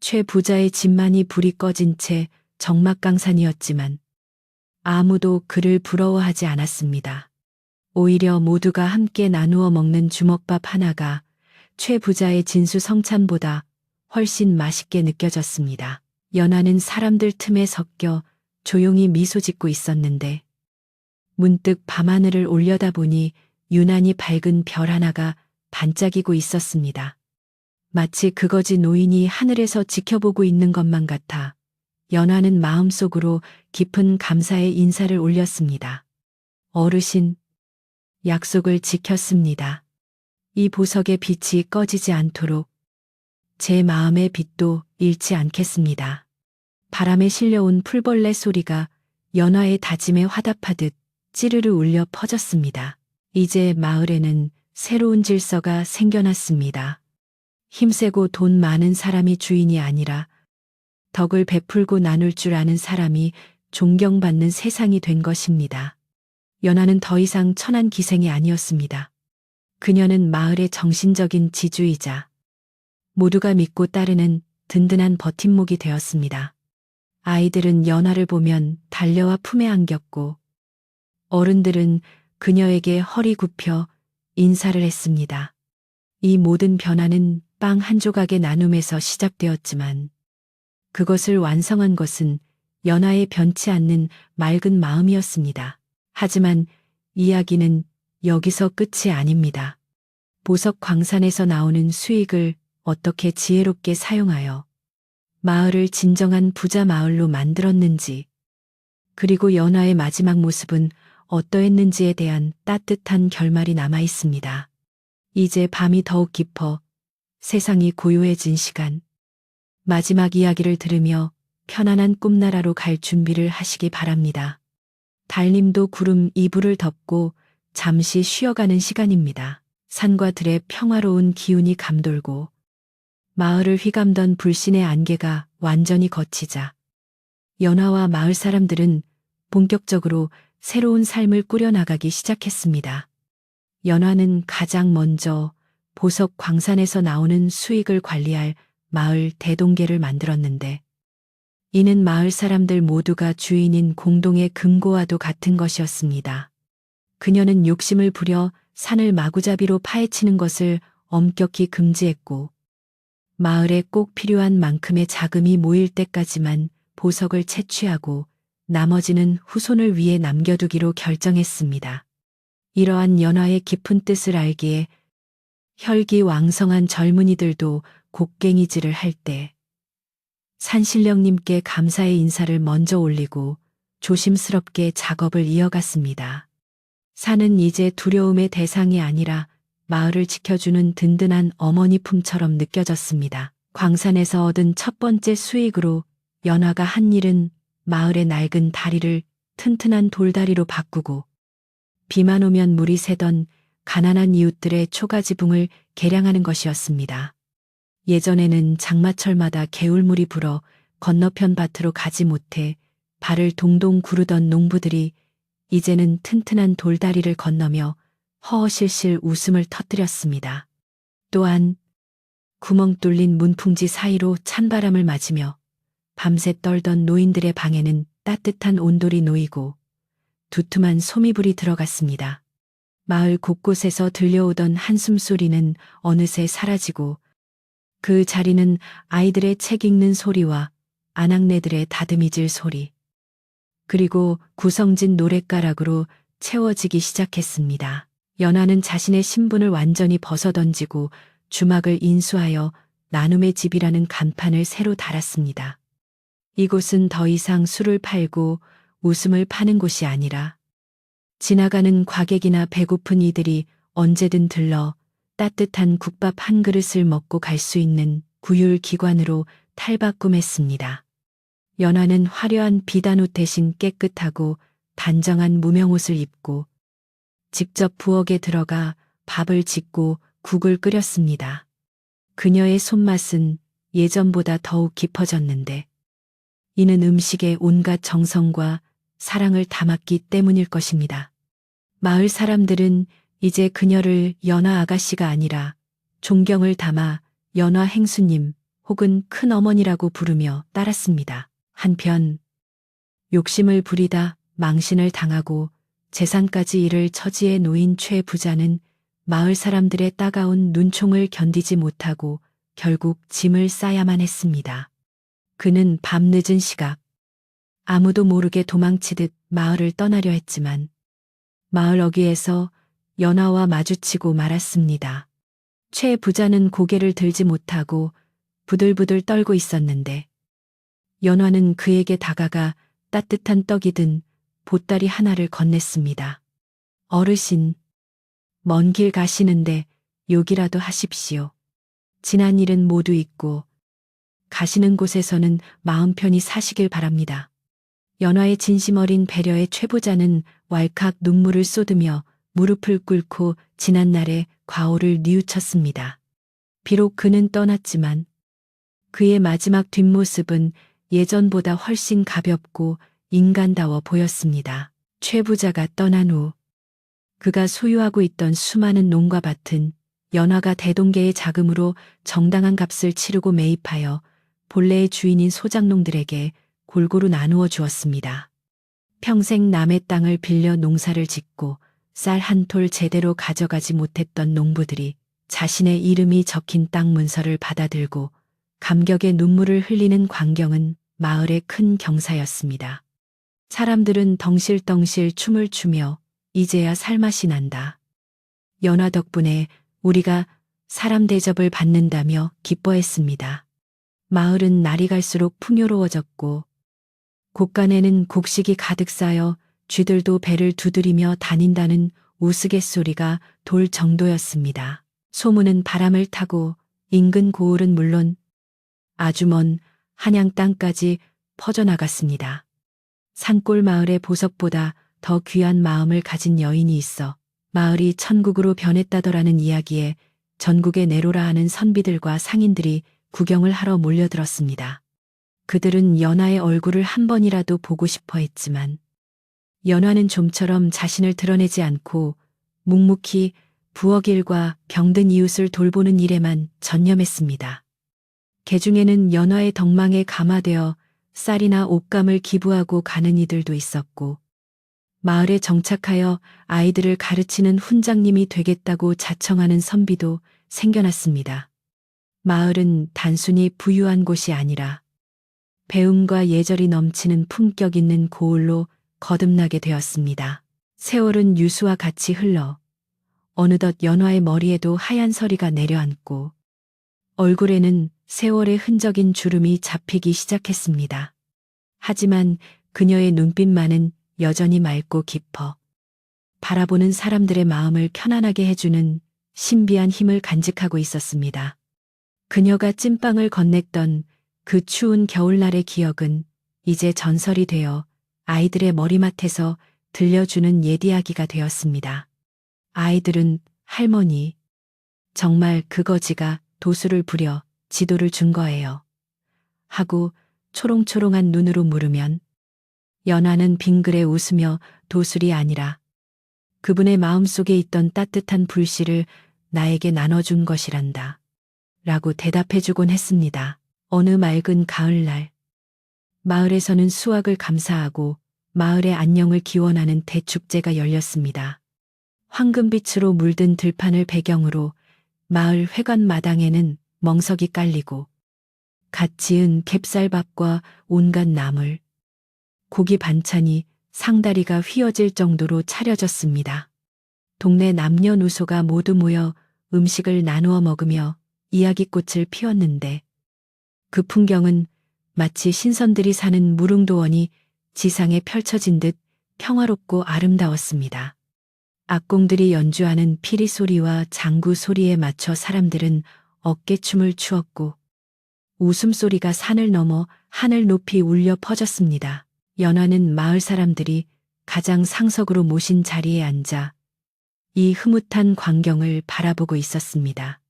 최 부자의 집만이 불이 꺼진 채 적막강산이었지만 아무도 그를 부러워하지 않았습니다. 오히려 모두가 함께 나누어 먹는 주먹밥 하나가 최 부자의 진수성찬보다 훨씬 맛있게 느껴졌습니다. 연하는 사람들 틈에 섞여 조용히 미소 짓고 있었는데 문득 밤하늘을 올려다보니 유난히 밝은 별 하나가 반짝이고 있었습니다. 마치 그거지 노인이 하늘에서 지켜보고 있는 것만 같아 연하는 마음속으로 깊은 감사의 인사를 올렸습니다. 어르신, 약속을 지켰습니다. 이 보석의 빛이 꺼지지 않도록 제 마음의 빛도 잃지 않겠습니다. 바람에 실려온 풀벌레 소리가 연화의 다짐에 화답하듯 찌르르 울려 퍼졌습니다. 이제 마을에는 새로운 질서가 생겨났습니다. 힘세고 돈 많은 사람이 주인이 아니라 덕을 베풀고 나눌 줄 아는 사람이 존경받는 세상이 된 것입니다. 연하는 더 이상 천한 기생이 아니었습니다. 그녀는 마을의 정신적인 지주이자 모두가 믿고 따르는 든든한 버팀목이 되었습니다. 아이들은 연하를 보면 달려와 품에 안겼고 어른들은 그녀에게 허리 굽혀 인사를 했습니다. 이 모든 변화는 빵 한 조각의 나눔에서 시작되었지만 그것을 완성한 것은 연하의 변치 않는 맑은 마음이었습니다. 하지만 이야기는 여기서 끝이 아닙니다. 보석 광산에서 나오는 수익을 어떻게 지혜롭게 사용하여 마을을 진정한 부자 마을로 만들었는지, 그리고 연하의 마지막 모습은 어떠했는지에 대한 따뜻한 결말이 남아 있습니다. 이제 밤이 더욱 깊어 세상이 고요해진 시간. 마지막 이야기를 들으며 편안한 꿈나라로 갈 준비를 하시기 바랍니다. 달님도 구름 이불을 덮고 잠시 쉬어가는 시간입니다. 산과 들의 평화로운 기운이 감돌고 마을을 휘감던 불신의 안개가 완전히 걷히자 연하와 마을 사람들은 본격적으로 새로운 삶을 꾸려나가기 시작했습니다. 연하는 가장 먼저 보석 광산에서 나오는 수익을 관리할 마을 대동계를 만들었는데 이는 마을 사람들 모두가 주인인 공동의 금고와도 같은 것이었습니다. 그녀는 욕심을 부려 산을 마구잡이로 파헤치는 것을 엄격히 금지했고 마을에 꼭 필요한 만큼의 자금이 모일 때까지만 보석을 채취하고 나머지는 후손을 위해 남겨두기로 결정했습니다. 이러한 연화의 깊은 뜻을 알기에 혈기왕성한 젊은이들도 곡괭이질을 할 때 산신령님께 감사의 인사를 먼저 올리고 조심스럽게 작업을 이어갔습니다. 산은 이제 두려움의 대상이 아니라 마을을 지켜주는 든든한 어머니 품처럼 느껴졌습니다. 광산에서 얻은 첫 번째 수익으로 연화가 한 일은 마을의 낡은 다리를 튼튼한 돌다리로 바꾸고 비만 오면 물이 새던 가난한 이웃들의 초가지붕을 개량하는 것이었습니다. 예전에는 장마철마다 개울물이 불어 건너편 밭으로 가지 못해 발을 동동 구르던 농부들이 이제는 튼튼한 돌다리를 건너며 허허실실 웃음을 터뜨렸습니다. 또한 구멍 뚫린 문풍지 사이로 찬바람을 맞으며 밤새 떨던 노인들의 방에는 따뜻한 온돌이 놓이고 두툼한 소미불이 들어갔습니다. 마을 곳곳에서 들려오던 한숨소리는 어느새 사라지고 그 자리는 아이들의 책 읽는 소리와 아낙네들의 다듬이질 소리, 그리고 구성진 노랫가락으로 채워지기 시작했습니다. 연화는 자신의 신분을 완전히 벗어던지고 주막을 인수하여 나눔의 집이라는 간판을 새로 달았습니다. 이곳은 더 이상 술을 팔고 웃음을 파는 곳이 아니라 지나가는 과객이나 배고픈 이들이 언제든 들러 따뜻한 국밥 한 그릇을 먹고 갈 수 있는 구휼기관으로 탈바꿈했습니다. 연화는 화려한 비단옷 대신 깨끗하고 단정한 무명옷을 입고 직접 부엌에 들어가 밥을 짓고 국을 끓였습니다. 그녀의 손맛은 예전보다 더욱 깊어졌는데 이는 음식에 온갖 정성과 사랑을 담았기 때문일 것입니다. 마을 사람들은 이제 그녀를 연화 아가씨가 아니라 존경을 담아 연화 행수님 혹은 큰어머니라고 부르며 따랐습니다. 한편 욕심을 부리다 망신을 당하고 재산까지 잃을 처지에 놓인 최 부자는 마을 사람들의 따가운 눈총을 견디지 못하고 결국 짐을 싸야만 했습니다. 그는 밤늦은 시각 아무도 모르게 도망치듯 마을을 떠나려 했지만 마을 어귀에서 연화와 마주치고 말았습니다. 최 부자는 고개를 들지 못하고 부들부들 떨고 있었는데 연화는 그에게 다가가 따뜻한 떡이 든 보따리 하나를 건넸습니다. 어르신, 먼 길 가시는데 욕이라도 하십시오. 지난 일은 모두 잊고 가시는 곳에서는 마음 편히 사시길 바랍니다. 연화의 진심 어린 배려에 최 부자는 왈칵 눈물을 쏟으며 무릎을 꿇고 지난날의 과오를 뉘우쳤습니다. 비록 그는 떠났지만 그의 마지막 뒷모습은 예전보다 훨씬 가볍고 인간다워 보였습니다. 최 부자가 떠난 후 그가 소유하고 있던 수많은 농과 밭은 연화가 대동계의 자금으로 정당한 값을 치르고 매입하여 본래의 주인인 소작농들에게 골고루 나누어 주었습니다. 평생 남의 땅을 빌려 농사를 짓고 쌀 한 톨 제대로 가져가지 못했던 농부들이 자신의 이름이 적힌 땅 문서를 받아들고 감격의 눈물을 흘리는 광경은 마을의 큰 경사였습니다. 사람들은 덩실덩실 춤을 추며 이제야 살맛이 난다. 연화 덕분에 우리가 사람 대접을 받는다며 기뻐했습니다. 마을은 날이 갈수록 풍요로워졌고 곳간에는 곡식이 가득 쌓여 쥐들도 배를 두드리며 다닌다는 우스갯소리가 돌 정도였습니다. 소문은 바람을 타고 인근 고을은 물론 아주 먼 한양 땅까지 퍼져나갔습니다. 산골 마을의 보석보다 더 귀한 마음을 가진 여인이 있어 마을이 천국으로 변했다더라는 이야기에 전국에 내로라 하는 선비들과 상인들이 구경을 하러 몰려들었습니다. 그들은 연화의 얼굴을 한 번이라도 보고 싶어 했지만 연화는 좀처럼 자신을 드러내지 않고 묵묵히 부엌 일과 병든 이웃을 돌보는 일에만 전념했습니다. 개중에는 연화의 덕망에 감화되어 쌀이나 옷감을 기부하고 가는 이들도 있었고 마을에 정착하여 아이들을 가르치는 훈장님이 되겠다고 자청하는 선비도 생겨났습니다. 마을은 단순히 부유한 곳이 아니라 배움과 예절이 넘치는 품격 있는 고을로 거듭나게 되었습니다. 세월은 유수와 같이 흘러 어느덧 연화의 머리에도 하얀 서리가 내려앉고 얼굴에는 세월의 흔적인 주름이 잡히기 시작했습니다. 하지만 그녀의 눈빛만은 여전히 맑고 깊어 바라보는 사람들의 마음을 편안하게 해주는 신비한 힘을 간직하고 있었습니다. 그녀가 찐빵을 건넸던 그 추운 겨울날의 기억은 이제 전설이 되어 아이들의 머리맡에서 들려주는 옛 이야기가 되었습니다. 아이들은 할머니, 정말 그 거지가 도수를 부려 지도를 준 거예요. 하고 초롱초롱한 눈으로 물으면 연화는 빙그레 웃으며 도술이 아니라 그분의 마음속에 있던 따뜻한 불씨를 나에게 나눠준 것이란다. 라고 대답해주곤 했습니다. 어느 맑은 가을날 마을에서는 수확을 감사하고 마을의 안녕을 기원하는 대축제가 열렸습니다. 황금빛으로 물든 들판을 배경으로 마을 회관 마당에는 멍석이 깔리고 갓 지은 캡쌀밥과 온갖 나물, 고기 반찬이 상다리가 휘어질 정도로 차려졌습니다. 동네 남녀노소가 모두 모여 음식을 나누어 먹으며 이야기꽃을 피웠는데 그 풍경은 마치 신선들이 사는 무릉도원이 지상에 펼쳐진 듯 평화롭고 아름다웠습니다. 악공들이 연주하는 피리 소리와 장구 소리에 맞춰 사람들은 어깨춤을 추었고 웃음소리가 산을 넘어 하늘 높이 울려 퍼졌습니다. 연화는 마을 사람들이 가장 상석으로 모신 자리에 앉아 이 흐뭇한 광경을 바라보고 있었습니다.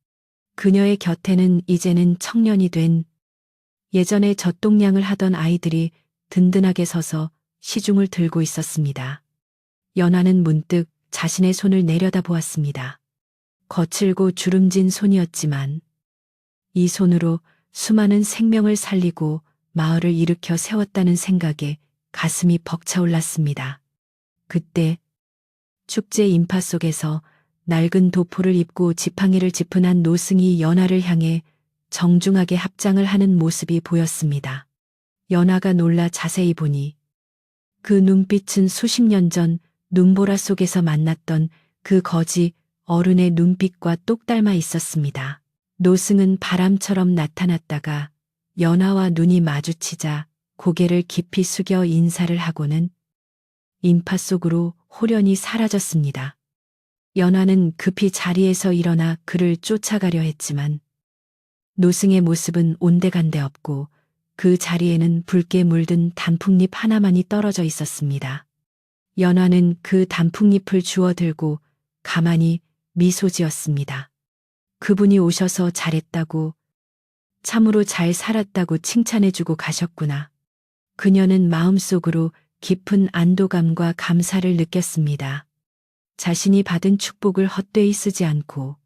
그녀의 곁에는 이제는 청년이 된 예전에 젖동냥을 하던 아이들이 든든하게 서서 시중을 들고 있었습니다. 연화는 문득 자신의 손을 내려다 보았습니다. 거칠고 주름진 손이었지만 이 손으로 수많은 생명을 살리고 마을을 일으켜 세웠다는 생각에 가슴이 벅차올랐습니다. 그때 축제 인파 속에서 낡은 도포를 입고 지팡이를 짚은한 노승이 연화를 향해 정중하게 합장을 하는 모습이 보였습니다. 연화가 놀라 자세히 보니 그 눈빛은 수십 년 전 눈보라 속에서 만났던 그 거지 어른의 눈빛과 똑 닮아 있었습니다. 노승은 바람처럼 나타났다가 연화와 눈이 마주치자 고개를 깊이 숙여 인사를 하고는 인파 속으로 호련히 사라졌습니다. 연화는 급히 자리에서 일어나 그를 쫓아가려 했지만 노승의 모습은 온데간데 없고 그 자리에는 붉게 물든 단풍잎 하나만이 떨어져 있었습니다. 연화는 그 단풍잎을 주워 들고 가만히 미소 지었습니다. 그분이 오셔서 잘했다고, 참으로 잘 살았다고 칭찬해주고 가셨구나. 그녀는 마음속으로 깊은 안도감과 감사를 느꼈습니다. 자신이 받은 축복을 헛되이 쓰지 않고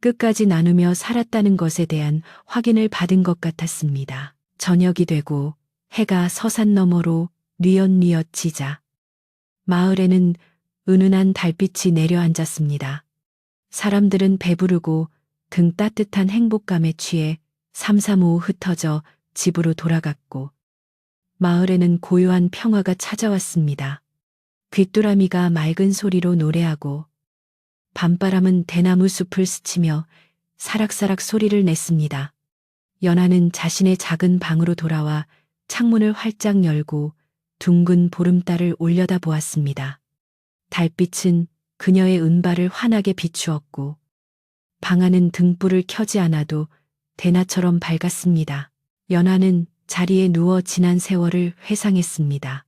끝까지 나누며 살았다는 것에 대한 확인을 받은 것 같았습니다. 저녁이 되고 해가 서산 너머로 뉘엿뉘엿 지자 마을에는 은은한 달빛이 내려앉았습니다. 사람들은 배부르고 등 따뜻한 행복감에 취해 삼삼오오 흩어져 집으로 돌아갔고 마을에는 고요한 평화가 찾아왔습니다. 귀뚜라미가 맑은 소리로 노래하고 밤바람은 대나무 숲을 스치며 사락사락 소리를 냈습니다. 연화는 자신의 작은 방으로 돌아와 창문을 활짝 열고 둥근 보름달을 올려다 보았습니다. 달빛은 그녀의 은발을 환하게 비추었고 방 안은 등불을 켜지 않아도 대낮처럼 밝았습니다. 연화는 자리에 누워 지난 세월을 회상했습니다.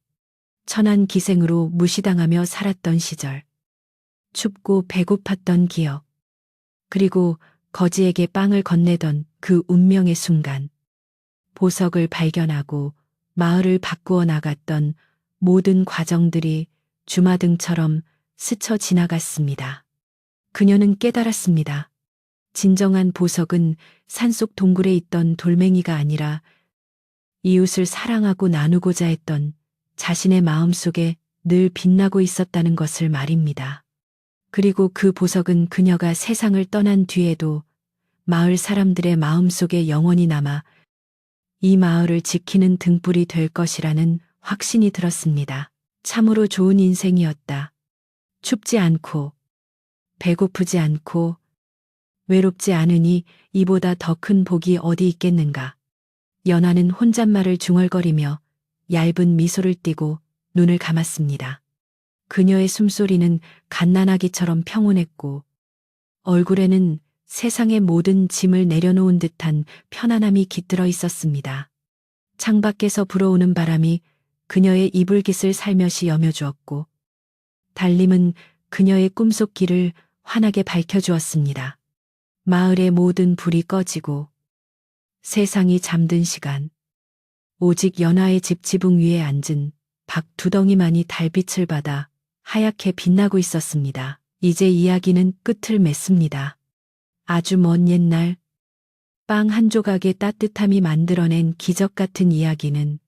천한 기생으로 무시당하며 살았던 시절, 춥고 배고팠던 기억, 그리고 거지에게 빵을 건네던 그 운명의 순간, 보석을 발견하고 마을을 바꾸어 나갔던 모든 과정들이 주마등처럼 스쳐 지나갔습니다. 그녀는 깨달았습니다. 진정한 보석은 산속 동굴에 있던 돌멩이가 아니라 이웃을 사랑하고 나누고자 했던 자신의 마음속에 늘 빛나고 있었다는 것을 말입니다. 그리고 그 보석은 그녀가 세상을 떠난 뒤에도 마을 사람들의 마음속에 영원히 남아 이 마을을 지키는 등불이 될 것이라는 확신이 들었습니다. 참으로 좋은 인생이었다. 춥지 않고 배고프지 않고 외롭지 않으니 이보다 더 큰 복이 어디 있겠는가. 연화는 혼잣말을 중얼거리며 얇은 미소를 띠고 눈을 감았습니다. 그녀의 숨소리는 갓난아기처럼 평온했고 얼굴에는 세상의 모든 짐을 내려놓은 듯한 편안함이 깃들어 있었습니다. 창밖에서 불어오는 바람이 그녀의 이불깃을 살며시 여며주었고 달림은 그녀의 꿈속 길을 환하게 밝혀주었습니다. 마을의 모든 불이 꺼지고 세상이 잠든 시간, 오직 연화의 집 지붕 위에 앉은 박 두덩이만이 달빛을 받아 하얗게 빛나고 있었습니다. 이제 이야기는 끝을 맺습니다. 아주 먼 옛날 빵 한 조각의 따뜻함이 만들어낸 기적 같은 이야기는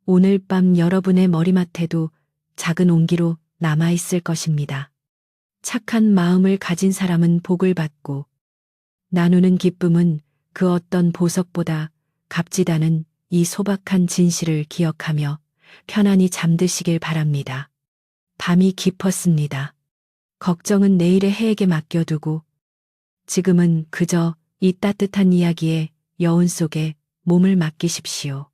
오늘 밤 여러분의 머리맡에도 작은 온기로 남아있을 것입니다. 착한 마음을 가진 사람은 복을 받고 나누는 기쁨은 그 어떤 보석보다 값지다는 이 소박한 진실을 기억하며 편안히 잠드시길 바랍니다. 밤이 깊었습니다. 걱정은 내일의 해에게 맡겨두고 지금은 그저 이 따뜻한 이야기의 여운 속에 몸을 맡기십시오.